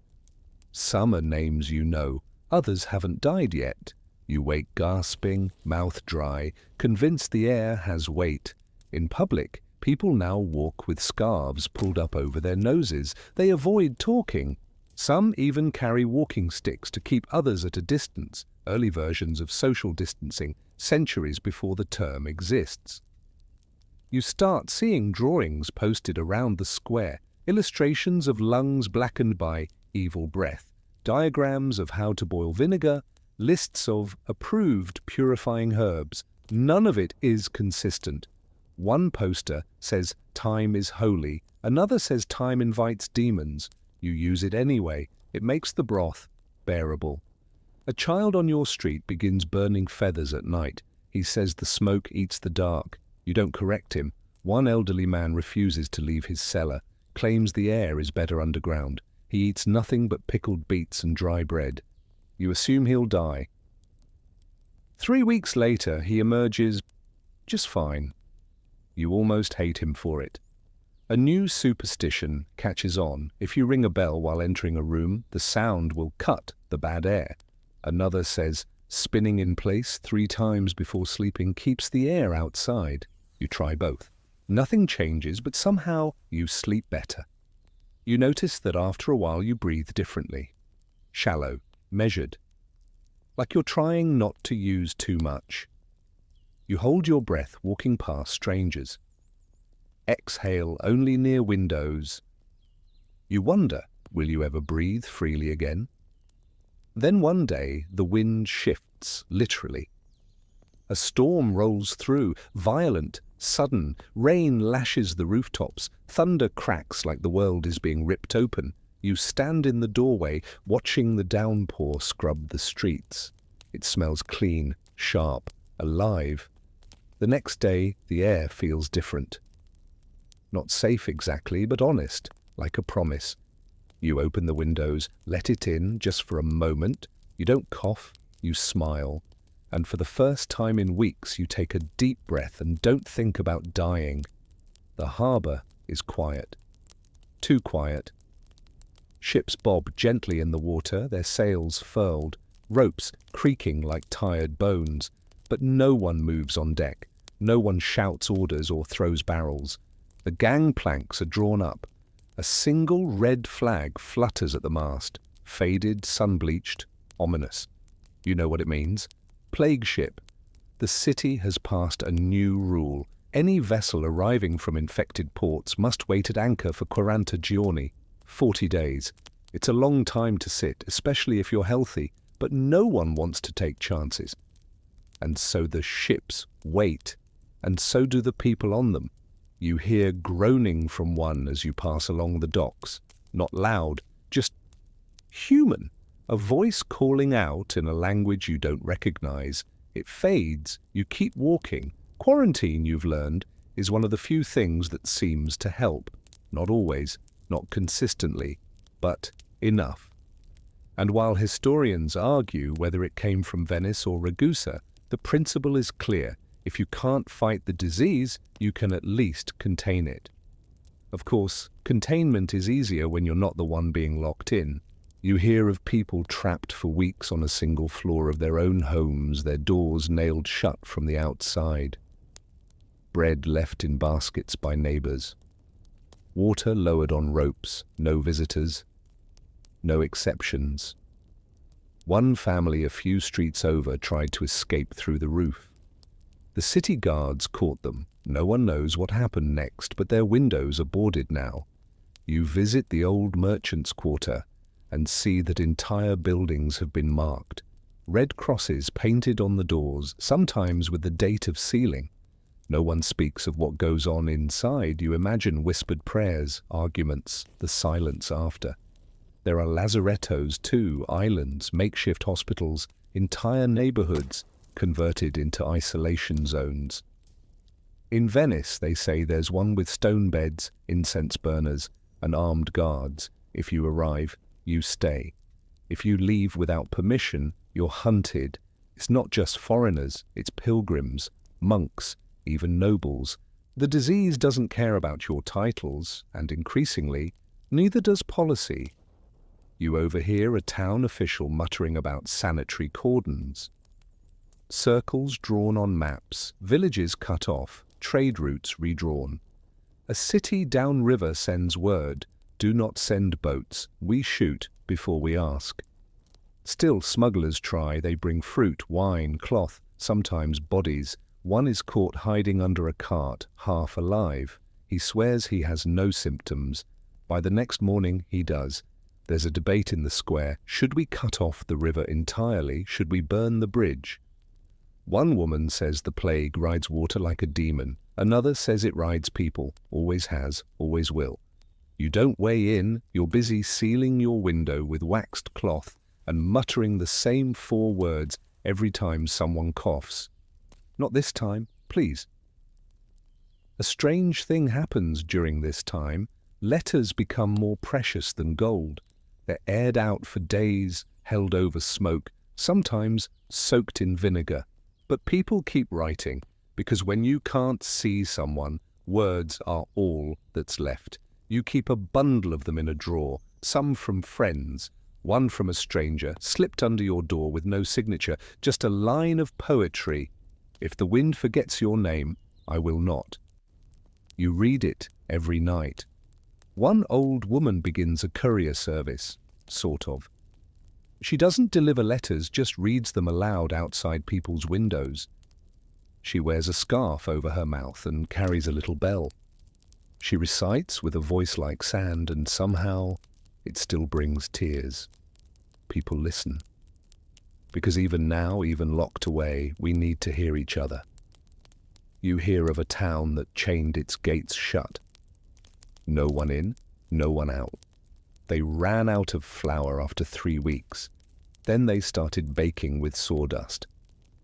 A: Some are names you know, others haven't died yet. You wake gasping, mouth dry, convinced the air has weight. In public, people now walk with scarves pulled up over their noses. They avoid talking. Some even carry walking sticks to keep others at a distance, early versions of social distancing, centuries before the term exists. You start seeing drawings posted around the square, illustrations of lungs blackened by evil breath, diagrams of how to boil vinegar, lists of approved purifying herbs. None of it is consistent. One poster says time is holy, another says time invites demons. You use it anyway. It makes the broth bearable. A child on your street begins burning feathers at night. He says the smoke eats the dark. You don't correct him. One elderly man refuses to leave his cellar, claims the air is better underground. He eats nothing but pickled beets and dry bread. You assume he'll die. 3 weeks later, he emerges just fine. You almost hate him for it. A new superstition catches on. If you ring a bell while entering a room, the sound will cut the bad air. Another says spinning in place 3 times before sleeping keeps the air outside. You try both. Nothing changes, but somehow you sleep better. You notice that after a while you breathe differently. Shallow, measured. Like you're trying not to use too much. You hold your breath walking past strangers. Exhale only near windows. You wonder, will you ever breathe freely again? Then one day the wind shifts, literally. A storm rolls through, violent, Sudden, rain lashes the rooftops, thunder cracks like the world is being ripped open. You stand in the doorway, watching the downpour scrub the streets. It smells clean, sharp, alive. The next day, the air feels different. Not safe exactly, but honest, like a promise. You open the windows, let it in just for a moment. You don't cough, you smile. And for the first time in weeks, you take a deep breath and don't think about dying. The harbour is quiet. Too quiet. Ships bob gently in the water, their sails furled, ropes creaking like tired bones. But no one moves on deck. No one shouts orders or throws barrels. The gangplanks are drawn up. A single red flag flutters at the mast, faded, sun-bleached, ominous. You know what it means. Plague ship. The city has passed a new rule. Any vessel arriving from infected ports must wait at anchor for 40 giorni, 40 days. It's a long time to sit, especially if you're healthy, but no one wants to take chances. And so the ships wait, and so do the people on them. You hear groaning from one as you pass along the docks. Not loud, just human. A voice calling out in a language you don't recognize. It fades, you keep walking. Quarantine, you've learned, is one of the few things that seems to help. Not always, not consistently, but enough. And while historians argue whether it came from Venice or Ragusa, the principle is clear. If you can't fight the disease, you can at least contain it. Of course, containment is easier when you're not the one being locked in. You hear of people trapped for weeks on a single floor of their own homes, their doors nailed shut from the outside. Bread left in baskets by neighbors. Water lowered on ropes, no visitors, no exceptions. One family a few streets over tried to escape through the roof. The city guards caught them. No one knows what happened next, but their windows are boarded now. You visit the old merchants' quarter and see that entire buildings have been marked. Red crosses painted on the doors, sometimes with the date of sealing. No one speaks of what goes on inside. You imagine whispered prayers, arguments, the silence after. There are lazarettos too, islands, makeshift hospitals, entire neighborhoods converted into isolation zones. In Venice, they say there's one with stone beds, incense burners, and armed guards. If you arrive, you stay. If you leave without permission, you're hunted. It's not just foreigners, it's pilgrims, monks, even nobles. The disease doesn't care about your titles, and increasingly, neither does policy. You overhear a town official muttering about sanitary cordons. Circles drawn on maps, villages cut off, trade routes redrawn. A city downriver sends word, do not send boats, we shoot before we ask. Still smugglers try, they bring fruit, wine, cloth, sometimes bodies. One is caught hiding under a cart, half alive. He swears he has no symptoms. By the next morning he does. There's a debate in the square. Should we cut off the river entirely? Should we burn the bridge? One woman says the plague rides water like a demon. Another says it rides people, always has, always will. You don't weigh in, you're busy sealing your window with waxed cloth and muttering the same 4 words every time someone coughs. Not this time, please. A strange thing happens during this time. Letters become more precious than gold. They're aired out for days, held over smoke, sometimes soaked in vinegar. But people keep writing, because when you can't see someone, words are all that's left. You keep a bundle of them in a drawer, some from friends, one from a stranger, slipped under your door with no signature, just a line of poetry. If the wind forgets your name, I will not. You read it every night. One old woman begins a courier service, sort of. She doesn't deliver letters, just reads them aloud outside people's windows. She wears a scarf over her mouth and carries a little bell. She recites with a voice like sand, and somehow it still brings tears. People listen. Because even now, even locked away, we need to hear each other. You hear of a town that chained its gates shut. No one in, no one out. They ran out of flour after 3 weeks. Then they started baking with sawdust.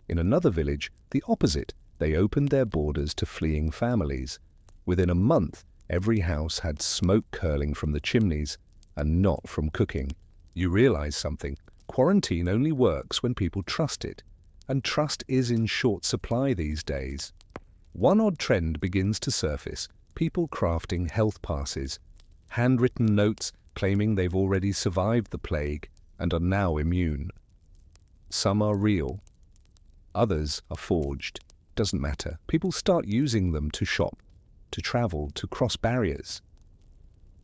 A: In another village, the opposite, they opened their borders to fleeing families. Within a month, every house had smoke curling from the chimneys, and not from cooking. You realize something. Quarantine only works when people trust it, and trust is in short supply these days. One odd trend begins to surface: people crafting health passes, handwritten notes claiming they've already survived the plague and are now immune. Some are real, others are forged. Doesn't matter. People start using them to shop, to travel, to cross barriers.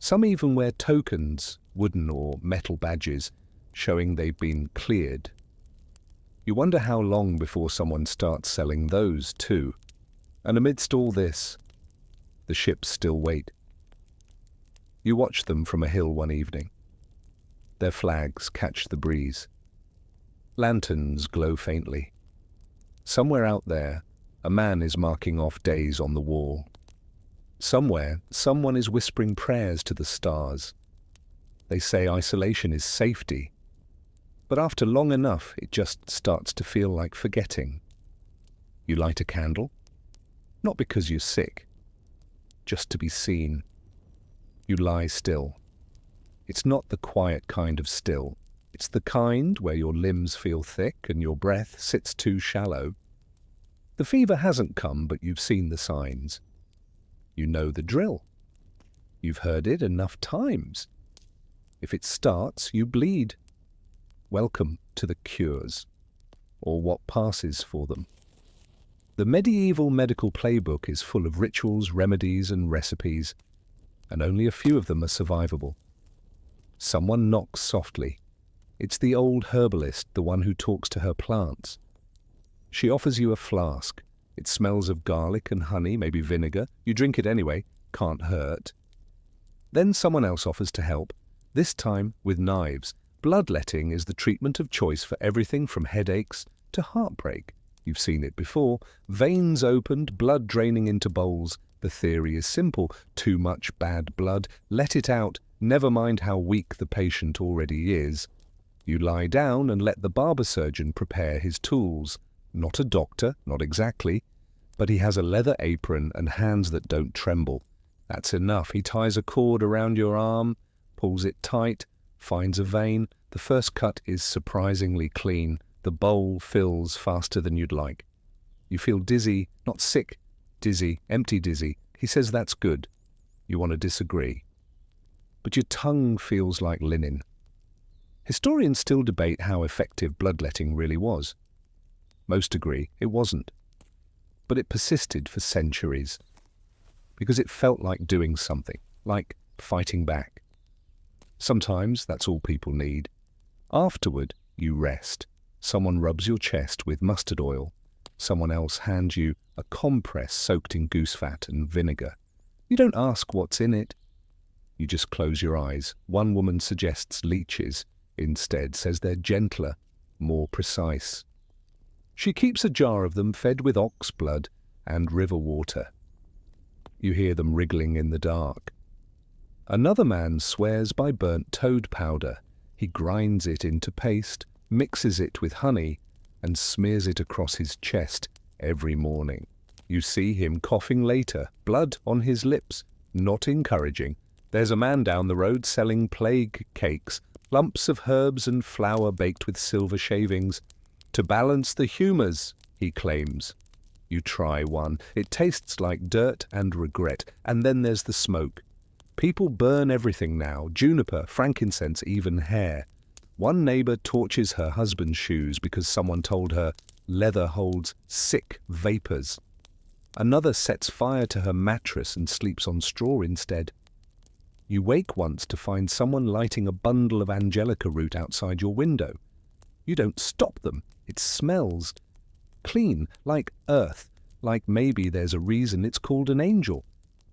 A: Some even wear tokens, wooden or metal badges, showing they've been cleared. You wonder how long before someone starts selling those too. And amidst all this, the ships still wait. You watch them from a hill one evening. Their flags catch the breeze. Lanterns glow faintly. Somewhere out there, a man is marking off days on the wall. Somewhere, someone is whispering prayers to the stars. They say isolation is safety. But after long enough, it just starts to feel like forgetting. You light a candle, not because you're sick, just to be seen. You lie still. It's not the quiet kind of still. It's the kind where your limbs feel thick and your breath sits too shallow. The fever hasn't come, but you've seen the signs. You know the drill. You've heard it enough times. If it starts, you bleed. Welcome to the cures, or what passes for them. The medieval medical playbook is full of rituals, remedies, and recipes, and only a few of them are survivable. Someone knocks softly. It's the old herbalist, the one who talks to her plants. She offers you a flask. It smells of garlic and honey, maybe vinegar. You drink it anyway, can't hurt. Then someone else offers to help, this time with knives. Bloodletting is the treatment of choice for everything from headaches to heartbreak. You've seen it before. Veins opened, blood draining into bowls. The theory is simple. Too much bad blood. Let it out. Never mind how weak the patient already is. You lie down and let the barber surgeon prepare his tools. Not a doctor, not exactly, but he has a leather apron and hands that don't tremble. That's enough. He ties a cord around your arm, pulls it tight, finds a vein. The first cut is surprisingly clean. The bowl fills faster than you'd like. You feel dizzy, not sick, dizzy, empty dizzy. He says that's good. You want to disagree. But your tongue feels like linen. Historians still debate how effective bloodletting really was. Most agree it wasn't. But it persisted for centuries. Because it felt like doing something, like fighting back. Sometimes that's all people need. Afterward, you rest. Someone rubs your chest with mustard oil. Someone else hands you a compress soaked in goose fat and vinegar. You don't ask what's in it. You just close your eyes. One woman suggests leeches. Instead, says they're gentler, more precise. She keeps a jar of them fed with ox blood and river water. You hear them wriggling in the dark. Another man swears by burnt toad powder. He grinds it into paste, mixes it with honey, and smears it across his chest every morning. You see him coughing later, blood on his lips. Not encouraging. There's a man down the road selling plague cakes, lumps of herbs and flour baked with silver shavings. To balance the humours, he claims. You try one. It tastes like dirt and regret. And then there's the smoke. People burn everything now. Juniper, frankincense, even hair. One neighbour torches her husband's shoes because someone told her leather holds sick vapours. Another sets fire to her mattress and sleeps on straw instead. You wake once to find someone lighting a bundle of angelica root outside your window. You don't stop them. It smells clean, like earth, like maybe there's a reason it's called an angel.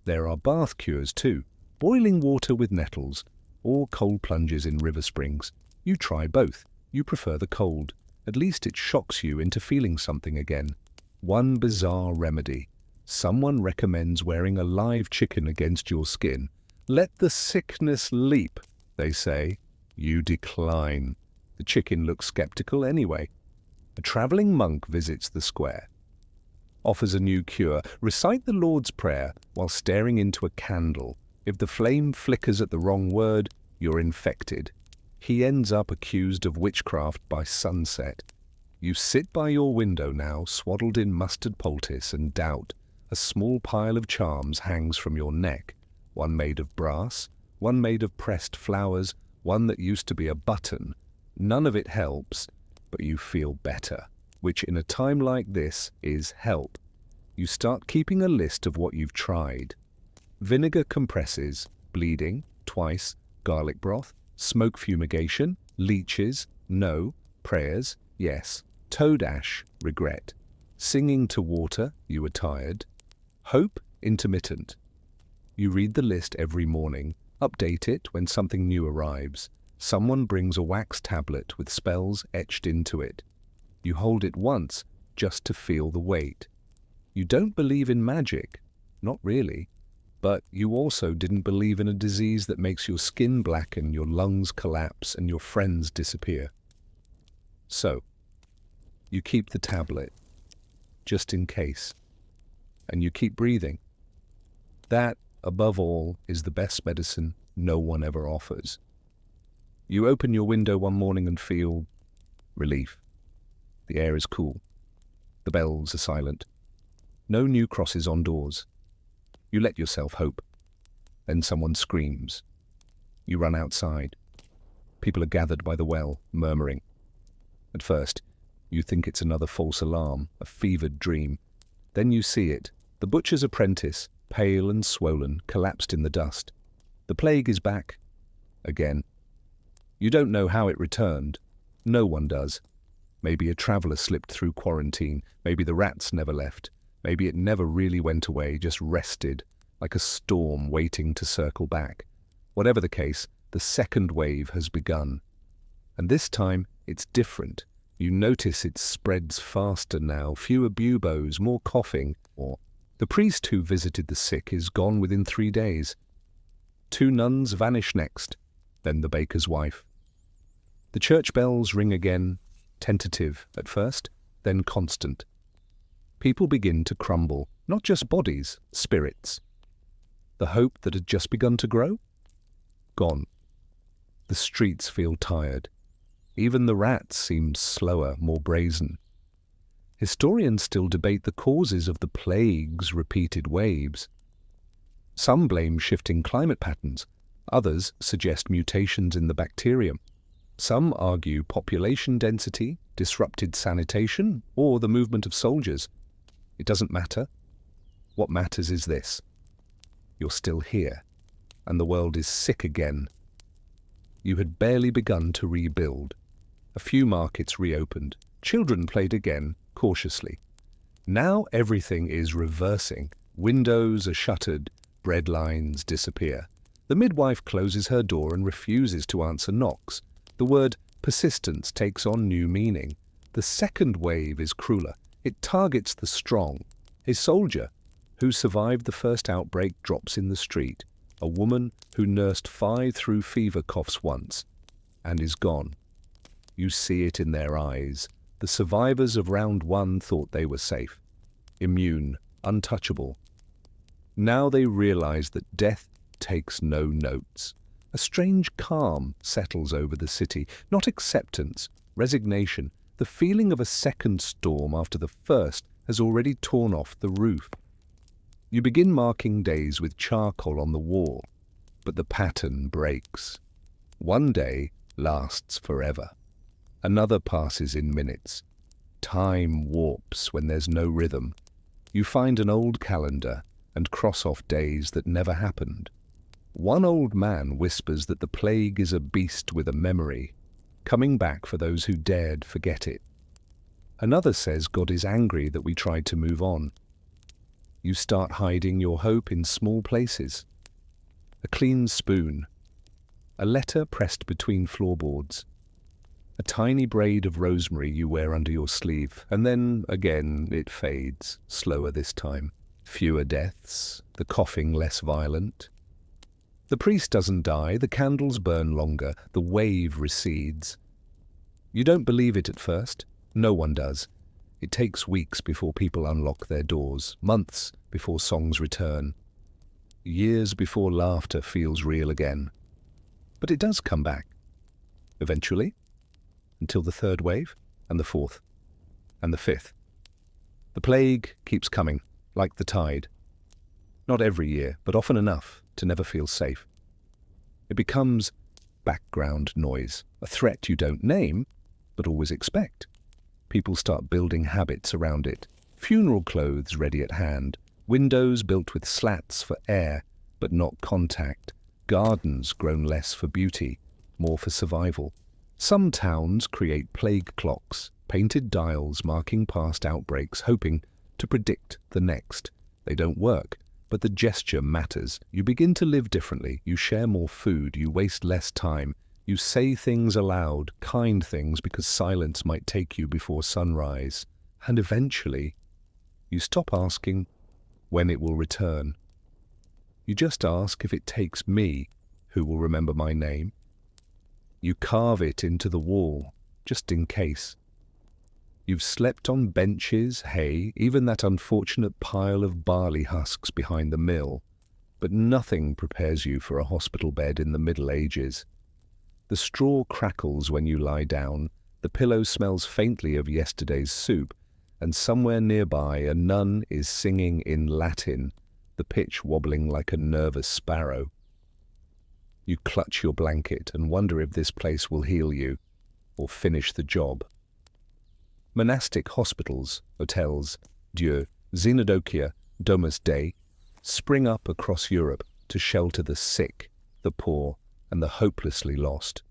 A: There are bath cures too, boiling water with nettles, or cold plunges in river springs. You try both. You prefer the cold. At least it shocks you into feeling something again. One bizarre remedy. Someone recommends wearing a live chicken against your skin. Let the sickness leap, they say. You decline. The chicken looks skeptical anyway. A travelling monk visits the square, offers a new cure. Recite the Lord's Prayer while staring into a candle. If the flame flickers at the wrong word, you're infected. He ends up accused of witchcraft by sunset. You sit by your window now, swaddled in mustard poultice and doubt. A small pile of charms hangs from your neck, one made of brass, one made of pressed flowers, one that used to be a button. None of it helps, but you feel better, which in a time like this is help. You start keeping a list of what you've tried. Vinegar compresses, bleeding, twice, garlic broth, smoke fumigation, leeches, no, prayers, yes, toad ash, regret. Singing to water, you were tired. Hope, intermittent. You read the list every morning, update it when something new arrives. Someone brings a wax tablet with spells etched into it. You hold it once just to feel the weight. You don't believe in magic, not really, but you also didn't believe in a disease that makes your skin blacken, your lungs collapse, and your friends disappear. So, you keep the tablet, just in case, and you keep breathing. That, above all, is the best medicine no one ever offers. You open your window one morning and feel relief. The air is cool. The bells are silent. No new crosses on doors. You let yourself hope. Then someone screams. You run outside. People are gathered by the well, murmuring. At first, you think it's another false alarm, a fevered dream. Then you see it, the butcher's apprentice, pale and swollen, collapsed in the dust. The plague is back. Again. You don't know how it returned. No one does. Maybe a traveller slipped through quarantine. Maybe the rats never left. Maybe it never really went away, just rested, like a storm waiting to circle back. Whatever the case, the second wave has begun. And this time, it's different. You notice it spreads faster now, fewer buboes, more coughing. Or the priest who visited the sick is gone within 3 days. 2 nuns vanish next, then the baker's wife. The church bells ring again, tentative at first, then constant. People begin to crumble, not just bodies, spirits. The hope that had just begun to grow? Gone. The streets feel tired. Even the rats seem slower, more brazen. Historians still debate the causes of the plague's repeated waves. Some blame shifting climate patterns. Others suggest mutations in the bacterium. Some argue population density, disrupted sanitation, or the movement of soldiers. It doesn't matter. What matters is this. You're still here, and the world is sick again. You had barely begun to rebuild. A few markets reopened. Children played again, cautiously. Now everything is reversing. Windows are shuttered, bread lines disappear. The midwife closes her door and refuses to answer knocks. The word persistence takes on new meaning. The second wave is crueler. It targets the strong. A soldier who survived the first outbreak drops in the street. A woman who nursed 5 through fever coughs once and is gone. You see it in their eyes. The survivors of round 1 thought they were safe, immune, untouchable. Now they realize that death takes no notes. A strange calm settles over the city, not acceptance, resignation. The feeling of a second storm after the first has already torn off the roof. You begin marking days with charcoal on the wall, but the pattern breaks. One day lasts forever. Another passes in minutes. Time warps when there's no rhythm. You find an old calendar and cross off days that never happened. One old man whispers that the plague is a beast with a memory, coming back for those who dared forget it. Another says God is angry that we tried to move on. You start hiding your hope in small places. A clean spoon, a letter pressed between floorboards, a tiny braid of rosemary you wear under your sleeve, and then, again, it fades, slower this time. Fewer deaths, the coughing less violent. The priest doesn't die, the candles burn longer, the wave recedes. You don't believe it at first. No one does. It takes weeks before people unlock their doors, months before songs return, years before laughter feels real again. But it does come back. Eventually, until the third wave, and the fourth, and the fifth. The plague keeps coming, like the tide. Not every year, but often enough to never feel safe. It becomes background noise, a threat you don't name, but always expect. People start building habits around it. Funeral clothes ready at hand, windows built with slats for air, but not contact, gardens grown less for beauty, more for survival. Some towns create plague clocks, painted dials marking past outbreaks, hoping to predict the next. They don't work, but the gesture matters. You begin to live differently, you share more food, you waste less time, you say things aloud, kind things, because silence might take you before sunrise. And eventually, you stop asking when it will return. You just ask if it takes me, who will remember my name. You carve it into the wall, just in case. You've slept on benches, hay, even that unfortunate pile of barley husks behind the mill, but nothing prepares you for a hospital bed in the Middle Ages. The straw crackles when you lie down, the pillow smells faintly of yesterday's soup, and somewhere nearby a nun is singing in Latin, the pitch wobbling like a nervous sparrow. You clutch your blanket and wonder if this place will heal you, or finish the job. Monastic hospitals, hotels, Dieu, Xenodokia, Domus Dei, spring up across Europe to shelter the sick, the poor, and the hopelessly lost.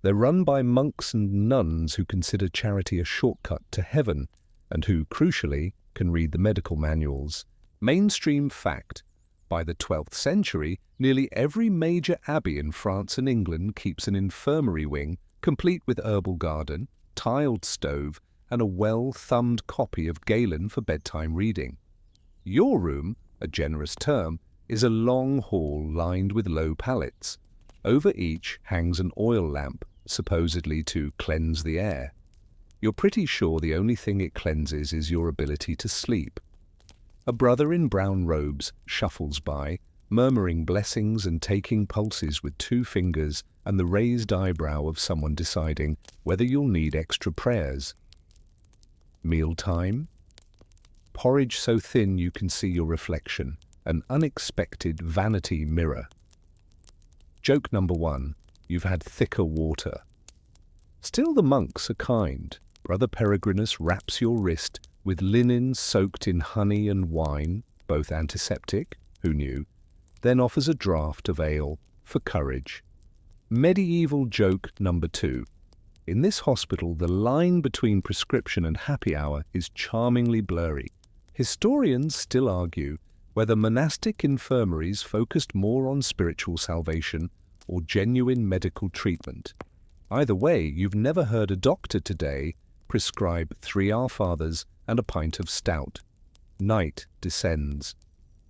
A: They're run by monks and nuns who consider charity a shortcut to heaven, and who, crucially, can read the medical manuals. Mainstream fact: by the 12th century, nearly every major abbey in France and England keeps an infirmary wing, complete with herbal garden, tiled stove, and a well-thumbed copy of Galen for bedtime reading. Your room, a generous term, is a long hall lined with low pallets. Over each hangs an oil lamp, supposedly to cleanse the air. You're pretty sure the only thing it cleanses is your ability to sleep. A brother in brown robes shuffles by, murmuring blessings and taking pulses with 2 fingers and the raised eyebrow of someone deciding whether you'll need extra prayers. Mealtime. Porridge so thin you can see your reflection, an unexpected vanity mirror. Joke number 1, you've had thicker water. Still the monks are kind. Brother Peregrinus wraps your wrist with linen soaked in honey and wine, both antiseptic, who knew, then offers a draught of ale for courage. Medieval joke number 2. In this hospital, the line between prescription and happy hour is charmingly blurry. Historians still argue whether monastic infirmaries focused more on spiritual salvation or genuine medical treatment. Either way, you've never heard a doctor today prescribe 3 Our Fathers and a pint of stout. Night descends.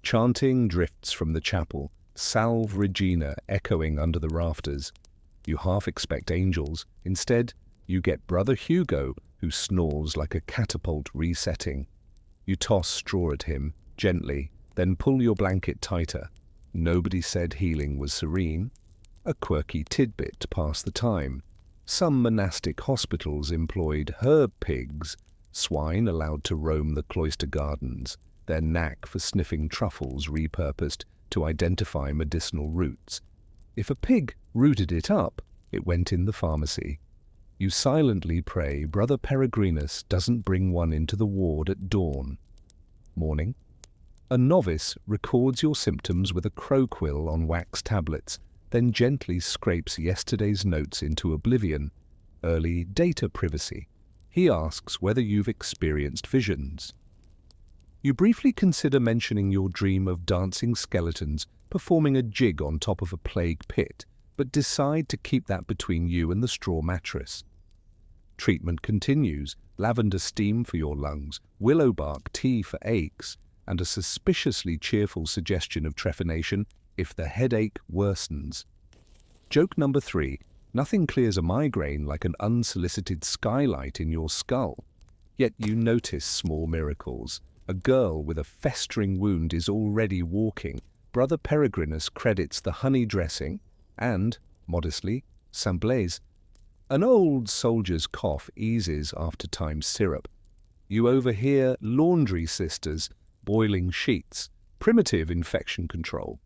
A: Chanting drifts from the chapel, Salve Regina echoing under the rafters. You half expect angels. Instead, you get Brother Hugo, who snores like a catapult resetting. You toss straw at him, gently, then pull your blanket tighter. Nobody said healing was serene. A quirky tidbit to pass the time. Some monastic hospitals employed herb pigs, swine allowed to roam the cloister gardens, their knack for sniffing truffles repurposed to identify medicinal roots. If a pig rooted it up, it went in the pharmacy. You silently pray Brother Peregrinus doesn't bring one into the ward at dawn. Morning. A novice records your symptoms with a crow quill on wax tablets, then gently scrapes yesterday's notes into oblivion, early data privacy. He asks whether you've experienced visions. You briefly consider mentioning your dream of dancing skeletons performing a jig on top of a plague pit, but decide to keep that between you and the straw mattress. Treatment continues, lavender steam for your lungs, willow bark tea for aches, and a suspiciously cheerful suggestion of trephination if the headache worsens. Joke number 3. Nothing clears a migraine like an unsolicited skylight in your skull. Yet you notice small miracles. A girl with a festering wound is already walking. Brother Peregrinus credits the honey dressing and, modestly, Saint Blaise. An old soldier's cough eases after time's syrup. You overhear laundry sisters boiling sheets, primitive infection control.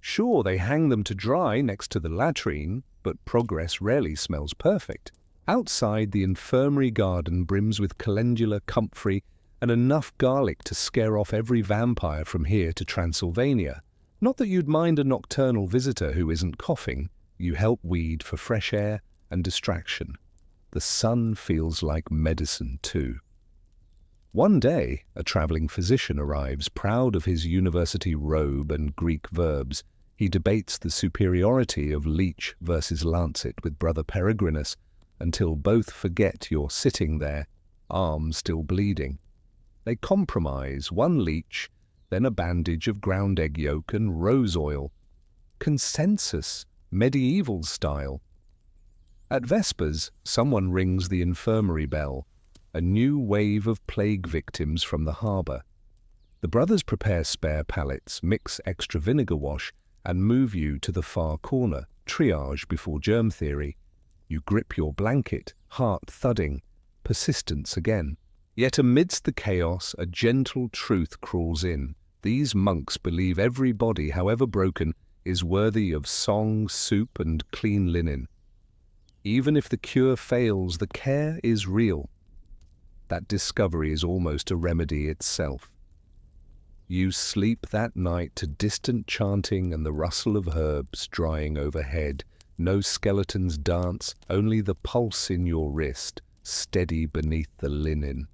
A: Sure, they hang them to dry next to the latrine, but progress rarely smells perfect. Outside, the infirmary garden brims with calendula, comfrey, and enough garlic to scare off every vampire from here to Transylvania. Not that you'd mind a nocturnal visitor who isn't coughing. You help weed for fresh air and distraction. The sun feels like medicine, too. One day, a traveling physician arrives, proud of his university robe and Greek verbs. He debates the superiority of leech versus lancet with Brother Peregrinus until both forget you're sitting there, arm still bleeding. They compromise, one leech, then a bandage of ground egg yolk and rose oil. Consensus, medieval style. At Vespers, someone rings the infirmary bell. A new wave of plague victims from the harbour. The brothers prepare spare pallets, mix extra vinegar wash, and move you to the far corner, triage before germ theory. You grip your blanket, heart thudding, persistence again. Yet amidst the chaos, a gentle truth crawls in. These monks believe every body, however broken, is worthy of song, soup, and clean linen. Even if the cure fails, the care is real. That discovery is almost a remedy itself. You sleep that night to distant chanting and the rustle of herbs drying overhead. No skeletons dance, only the pulse in your wrist, steady beneath the linen.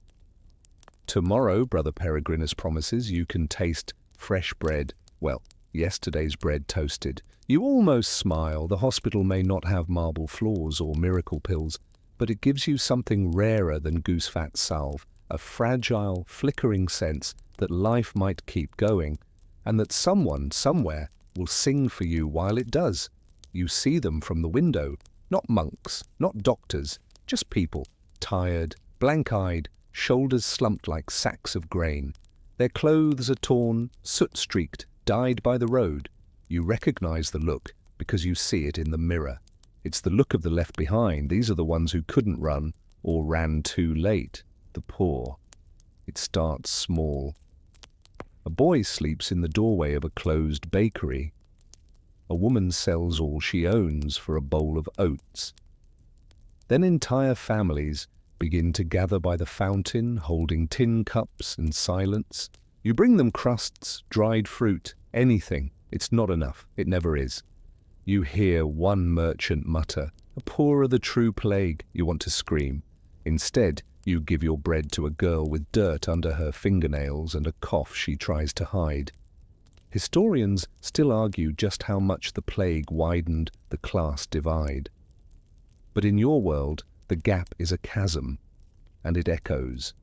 A: Tomorrow, Brother Peregrinus promises, you can taste fresh bread. Well, yesterday's bread toasted. You almost smile. The hospital may not have marble floors or miracle pills, but it gives you something rarer than goose-fat salve, a fragile, flickering sense that life might keep going, and that someone, somewhere, will sing for you while it does. You see them from the window, not monks, not doctors, just people, tired, blank-eyed, shoulders slumped like sacks of grain. Their clothes are torn, soot-streaked, dyed by the road. You recognize the look because you see it in the mirror. It's the look of the left behind. These are the ones who couldn't run or ran too late, the poor. It starts small. A boy sleeps in the doorway of a closed bakery. A woman sells all she owns for a bowl of oats. Then entire families begin to gather by the fountain, holding tin cups and silence. You bring them crusts, dried fruit, anything. It's not enough. It never is. You hear one merchant mutter, "A poorer the true plague," you want to scream. Instead, you give your bread to a girl with dirt under her fingernails and a cough she tries to hide. Historians still argue just how much the plague widened the class divide. But in your world, the gap is a chasm, and it echoes.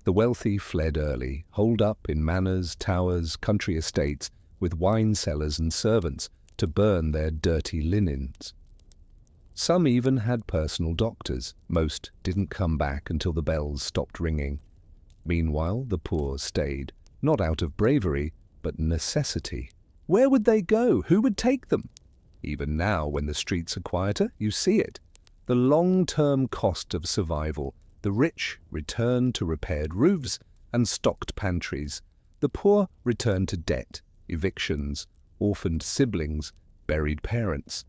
A: The wealthy fled early, holed up in manors, towers, country estates, with wine cellars and servants, to burn their dirty linens. Some even had personal doctors. Most didn't come back until the bells stopped ringing. Meanwhile, the poor stayed, not out of bravery, but necessity. Where would they go? Who would take them? Even now, when the streets are quieter, you see it. The long-term cost of survival. The rich return to repaired roofs and stocked pantries. The poor return to debt, evictions, orphaned siblings, buried parents.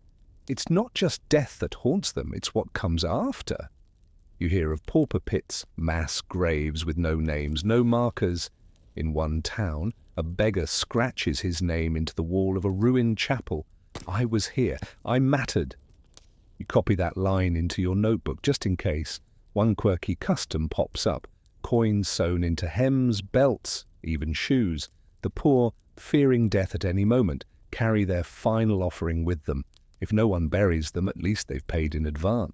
A: It's not just death that haunts them, it's what comes after. You hear of pauper pits, mass graves with no names, no markers. In one town, a beggar scratches his name into the wall of a ruined chapel. "I was here. I mattered." You copy that line into your notebook just in case. One quirky custom pops up. Coins sewn into hems, belts, even shoes. The poor, fearing death at any moment, carry their final offering with them. If no one buries them, at least they've paid in advance.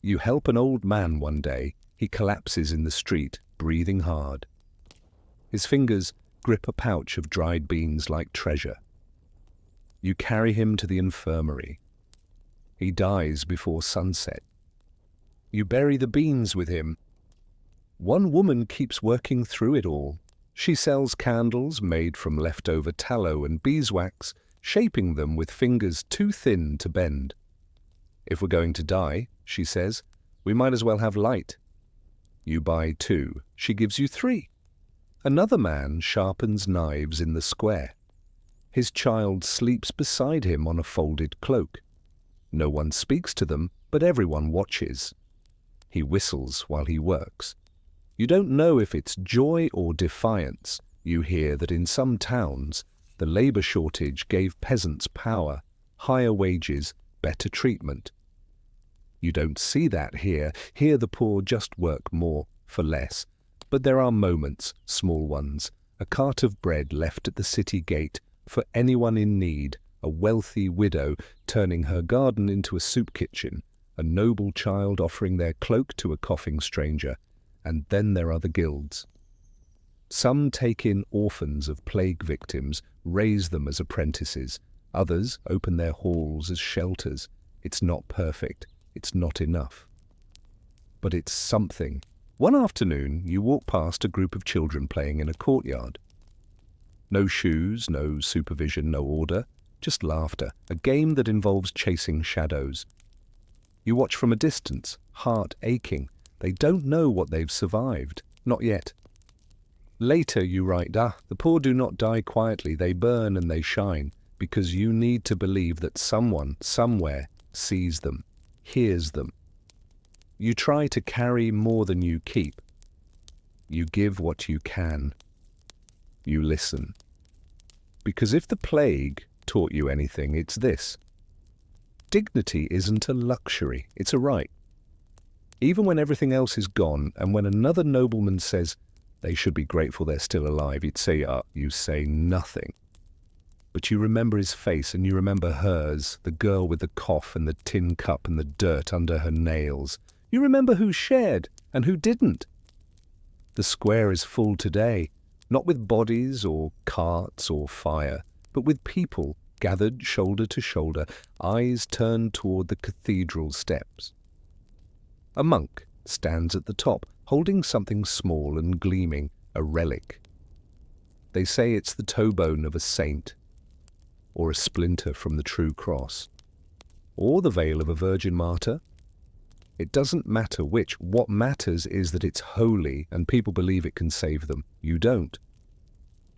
A: You help an old man one day. He collapses in the street, breathing hard. His fingers grip a pouch of dried beans like treasure. You carry him to the infirmary. He dies before sunset. You bury the beans with him. One woman keeps working through it all. She sells candles made from leftover tallow and beeswax, shaping them with fingers too thin to bend. If we're going to die, she says, we might as well have light. You buy 2. She gives you 3. Another man sharpens knives in the square. His child sleeps beside him on a folded cloak. No one speaks to them, but everyone watches. He whistles while he works. You don't know if it's joy or defiance. You hear that in some towns, the labor shortage gave peasants power, higher wages, better treatment. You don't see that here. Here the poor just work more for less. But there are moments, small ones, a cart of bread left at the city gate for anyone in need, a wealthy widow turning her garden into a soup kitchen, a noble child offering their cloak to a coughing stranger, and then there are the guilds. Some take in orphans of plague victims, raise them as apprentices. Others open their halls as shelters. It's not perfect. It's not enough. But it's something. One afternoon, you walk past a group of children playing in a courtyard. No shoes, no supervision, no order, just laughter, a game that involves chasing shadows. You watch from a distance, heart aching. They don't know what they've survived. Not yet. Later you write, the poor do not die quietly, they burn and they shine, because you need to believe that someone, somewhere, sees them, hears them. You try to carry more than you keep. You give what you can. You listen. Because if the plague taught you anything, it's this. Dignity isn't a luxury, it's a right. Even when everything else is gone, and when another nobleman says they should be grateful they're still alive, you'd say, you say nothing. But you remember his face, and you remember hers, the girl with the cough and the tin cup and the dirt under her nails. You remember who shared and who didn't. The square is full today, not with bodies or carts or fire, but with people gathered shoulder to shoulder, eyes turned toward the cathedral steps. A monk stands at the top, holding something small and gleaming, a relic. They say it's the toe bone of a saint, or a splinter from the true cross, or the veil of a virgin martyr. It doesn't matter which. What matters is that it's holy and people believe it can save them. You don't.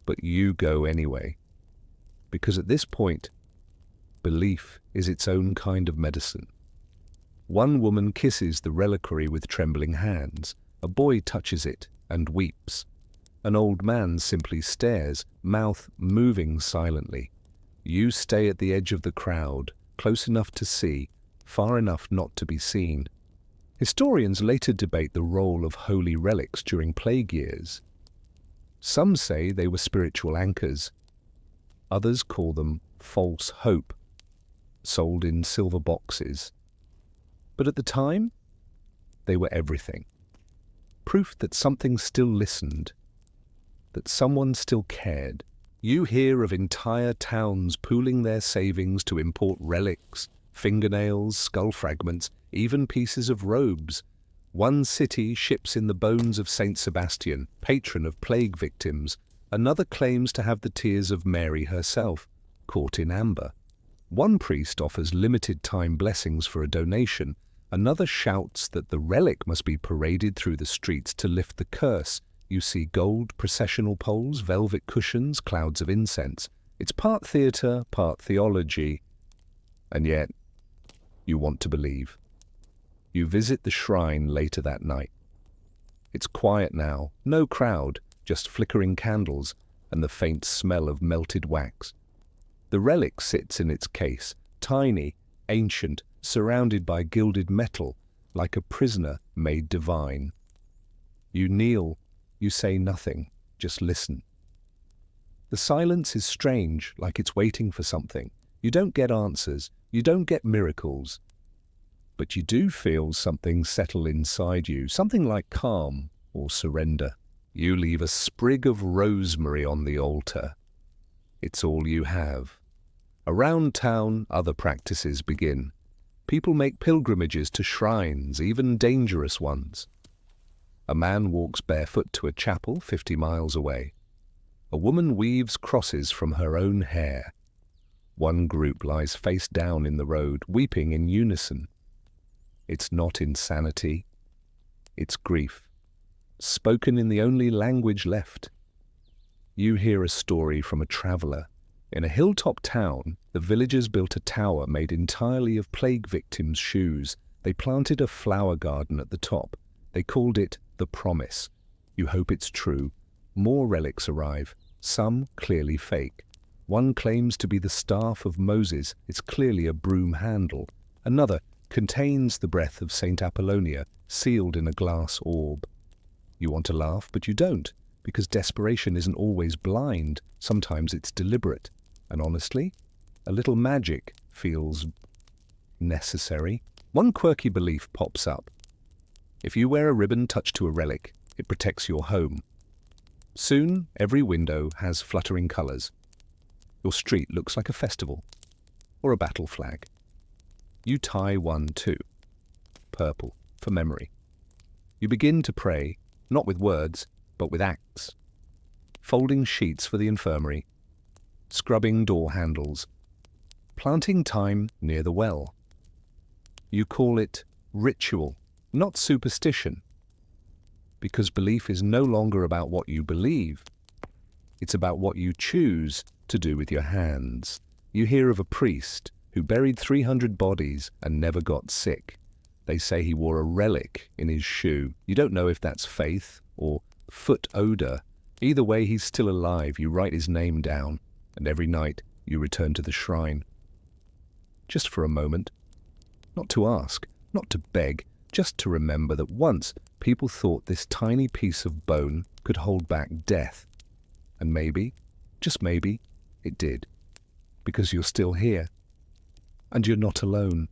A: But you go anyway. Because at this point, belief is its own kind of medicine. One woman kisses the reliquary with trembling hands. A boy touches it and weeps. An old man simply stares, mouth moving silently. You stay at the edge of the crowd, close enough to see, far enough not to be seen. Historians later debate the role of holy relics during plague years. Some say they were spiritual anchors. Others call them false hope, sold in silver boxes. But at the time, they were everything. Proof that something still listened, that someone still cared. You hear of entire towns pooling their savings to import relics, fingernails, skull fragments, even pieces of robes. One city ships in the bones of Saint Sebastian, patron of plague victims. Another claims to have the tears of Mary herself, caught in amber. One priest offers limited-time blessings for a donation. Another shouts that the relic must be paraded through the streets to lift the curse. You see gold processional poles, velvet cushions, clouds of incense. It's part theatre, part theology. And yet, you want to believe. You visit the shrine later that night. It's quiet now, no crowd, just flickering candles and the faint smell of melted wax. The relic sits in its case, tiny, ancient, surrounded by gilded metal, like a prisoner made divine. You kneel, you say nothing, just listen. The silence is strange, like it's waiting for something. You don't get answers, you don't get miracles. But you do feel something settle inside you, something like calm or surrender. You leave a sprig of rosemary on the altar. It's all you have. Around town, other practices begin. People make pilgrimages to shrines, even dangerous ones. A man walks barefoot to a chapel 50 miles away. A woman weaves crosses from her own hair. One group lies face down in the road, weeping in unison. It's not insanity. It's grief, spoken in the only language left. You hear a story from a traveller. In a hilltop town, the villagers built a tower made entirely of plague victims' shoes. They planted a flower garden at the top. They called it the Promise. You hope it's true. More relics arrive, some clearly fake. One claims to be the staff of Moses. It's clearly a broom handle. Another contains the breath of Saint Apollonia, sealed in a glass orb. You want to laugh, but you don't, because desperation isn't always blind. Sometimes it's deliberate. And honestly, a little magic feels necessary. One quirky belief pops up. If you wear a ribbon touched to a relic, it protects your home. Soon, every window has fluttering colours. Your street looks like a festival or a battle flag. You tie one too, purple, for memory. You begin to pray, not with words, but with acts. Folding sheets for the infirmary, scrubbing door handles, planting thyme near the well. You call it ritual, not superstition, because belief is no longer about what you believe. It's about what you choose to do with your hands. You hear of a priest who buried 300 bodies and never got sick. They say he wore a relic in his shoe. You don't know if that's faith or foot odor. Either way, he's still alive. You write his name down, and every night you return to the shrine. Just for a moment. Not to ask, not to beg, just to remember that once people thought this tiny piece of bone could hold back death. And maybe, just maybe, it did. Because you're still here. And you're not alone.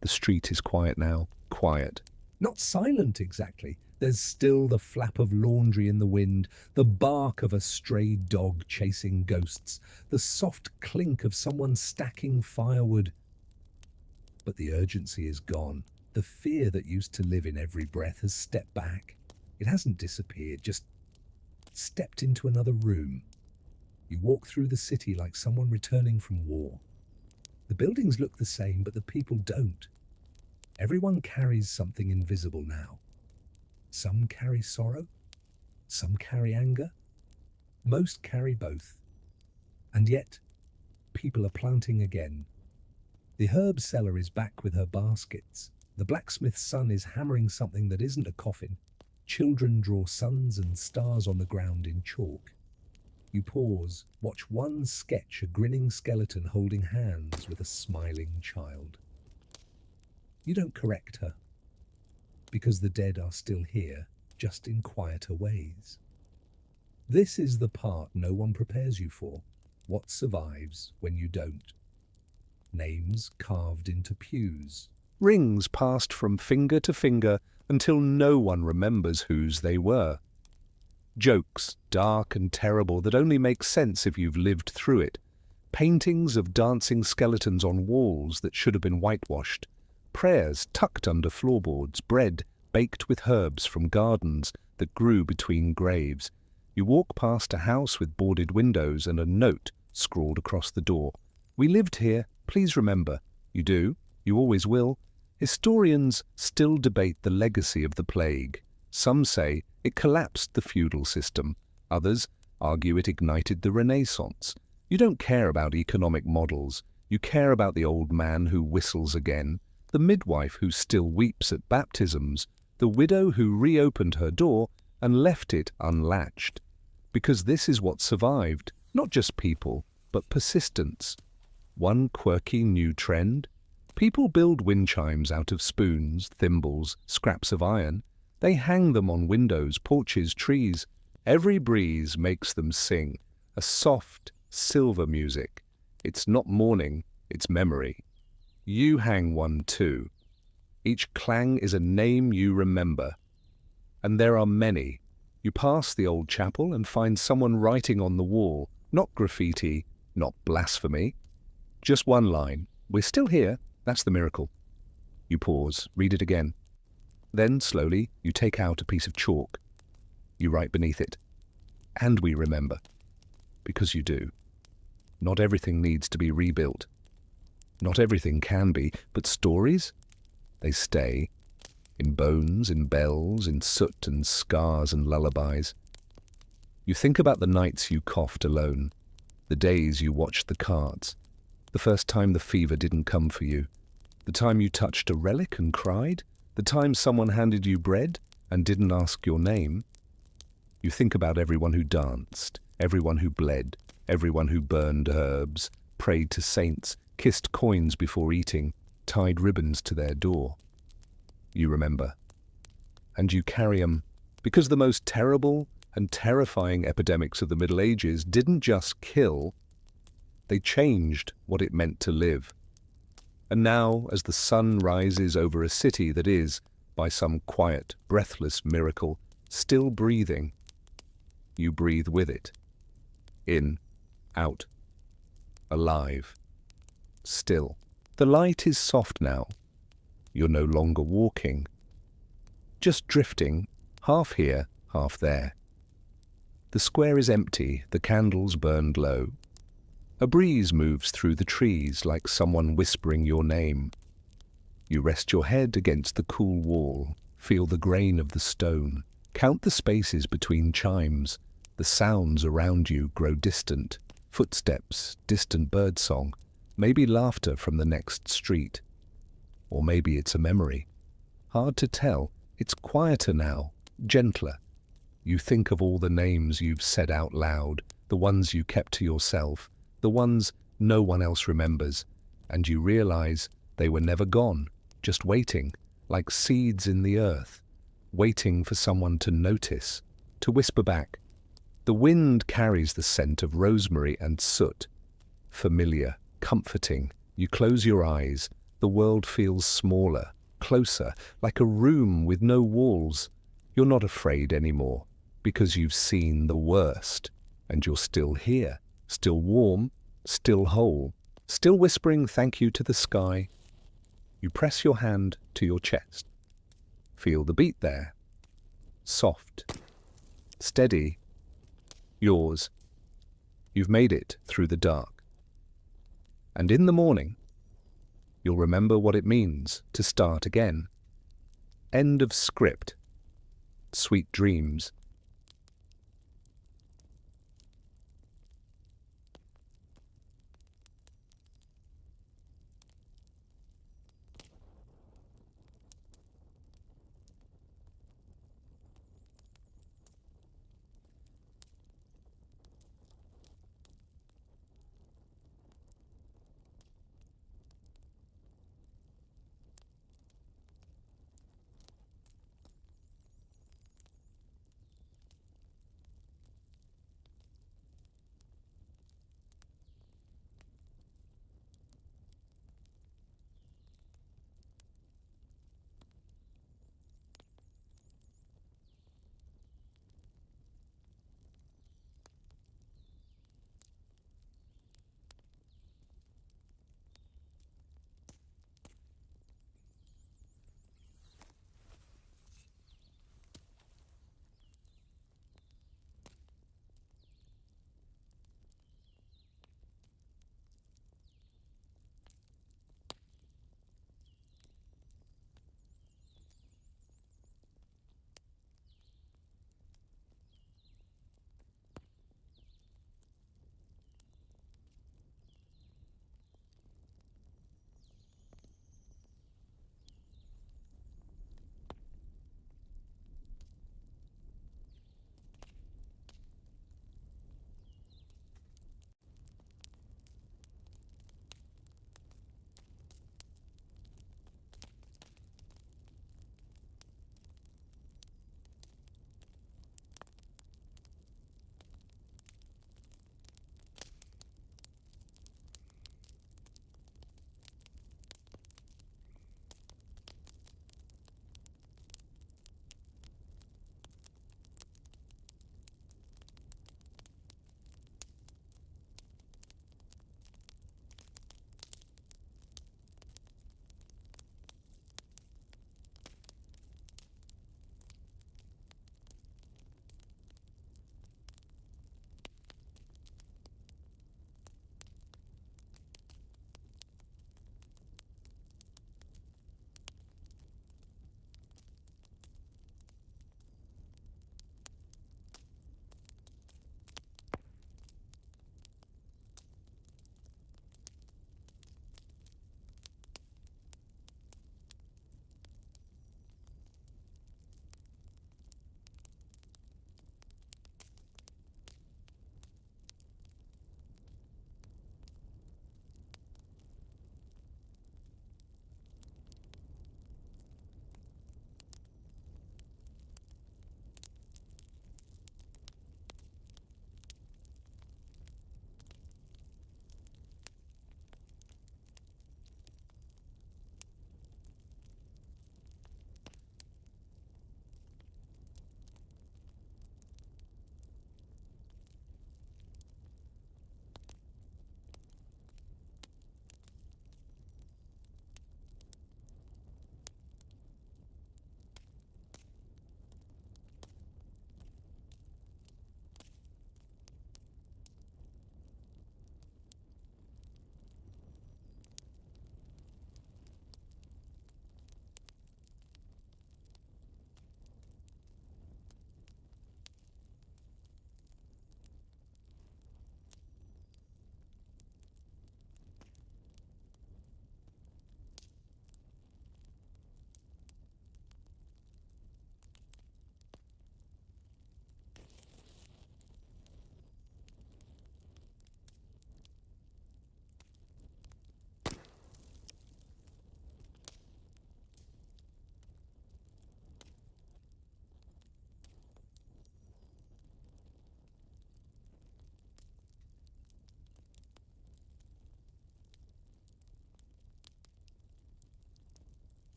A: The street is quiet now. Quiet.
B: Not silent exactly. There's still the flap of laundry in the wind, the bark of a stray dog chasing ghosts, the soft clink of someone stacking firewood. But the urgency is gone. The fear that used to live in every breath has stepped back. It hasn't disappeared, just stepped into another room. You walk through the city like someone returning from war. The buildings look the same, but the people don't. Everyone carries something invisible now. Some carry sorrow, some carry anger, most carry both. And yet, people are planting again. The herb seller is back with her baskets. The blacksmith's son is hammering something that isn't a coffin. Children draw suns and stars on the ground in chalk. You pause, watch one sketch a grinning skeleton holding hands with a smiling child. You don't correct her, because the dead are still here, just in quieter ways. This is the part no one prepares you for, what survives when you don't. Names carved into pews.
A: Rings passed from finger to finger until no one remembers whose they were. Jokes, dark and terrible, that only make sense if you've lived through it. Paintings of dancing skeletons on walls that should have been whitewashed. Prayers tucked under floorboards, bread baked with herbs from gardens that grew between graves. You walk past a house with boarded windows and a note scrawled across the door. We lived here, please remember. You do, you always will. Historians still debate the legacy of the plague. Some say it collapsed the feudal system. Others argue it ignited the Renaissance. You don't care about economic models. You care about the old man who whistles again, the midwife who still weeps at baptisms, the widow who reopened her door and left it unlatched. Because this is what survived, not just people, but persistence. One quirky new trend? People build wind chimes out of spoons, thimbles, scraps of iron. They hang them on windows, porches, trees. Every breeze makes them sing, a soft, silver music. It's not mourning, it's memory. You hang one too. Each clang is a name you remember. And there are many, You pass the old chapel and find someone writing on the wall, not graffiti, not blasphemy. Just one line. We're still here. That's the miracle. You pause, read it again. Then, slowly, you take out a piece of chalk. You write beneath it. And we remember. Because you do. Not everything needs to be rebuilt. Not everything can be, but stories? They stay. In bones, in bells, in soot and scars and lullabies. You think about the nights you coughed alone, the days you watched the cards, the first time the fever didn't come for you, the time you touched a relic and cried, the time someone handed you bread and didn't ask your name. You think about everyone who danced, everyone who bled, everyone who burned herbs, prayed to saints, kissed coins before eating, tied ribbons to their door. You remember. And you carry 'em, because the most terrible and terrifying epidemics of the Middle Ages didn't just kill, they changed what it meant to live. And now, as the sun rises over a city that is, by some quiet, breathless miracle, still breathing, you breathe with it. In, out, alive, still. The light is soft now. You're no longer walking, just drifting, half here, half there. The square is empty, the candles burned low. A breeze moves through the trees like someone whispering your name. You rest your head against the cool wall, feel the grain of the stone, count the spaces between chimes. The sounds around you grow distant, footsteps, distant birdsong, maybe laughter from the next street. Or maybe it's a memory. Hard to tell. It's quieter now, gentler. You think of all the names you've said out loud, the ones you kept to yourself, the ones no one else remembers, and you realize they were never gone, just waiting, like seeds in the earth, waiting for someone to notice, to whisper back. The wind carries the scent of rosemary and soot. Familiar, comforting. You close your eyes. The world feels smaller, closer, like a room with no walls. You're not afraid anymore, because you've seen the worst, and you're still here, still warm, still whole, still whispering thank you to the sky. You press your hand to your chest. Feel the beat there. Soft, steady, yours. You've made it through the dark. And in the morning, you'll remember what it means to start again. End of script. Sweet dreams.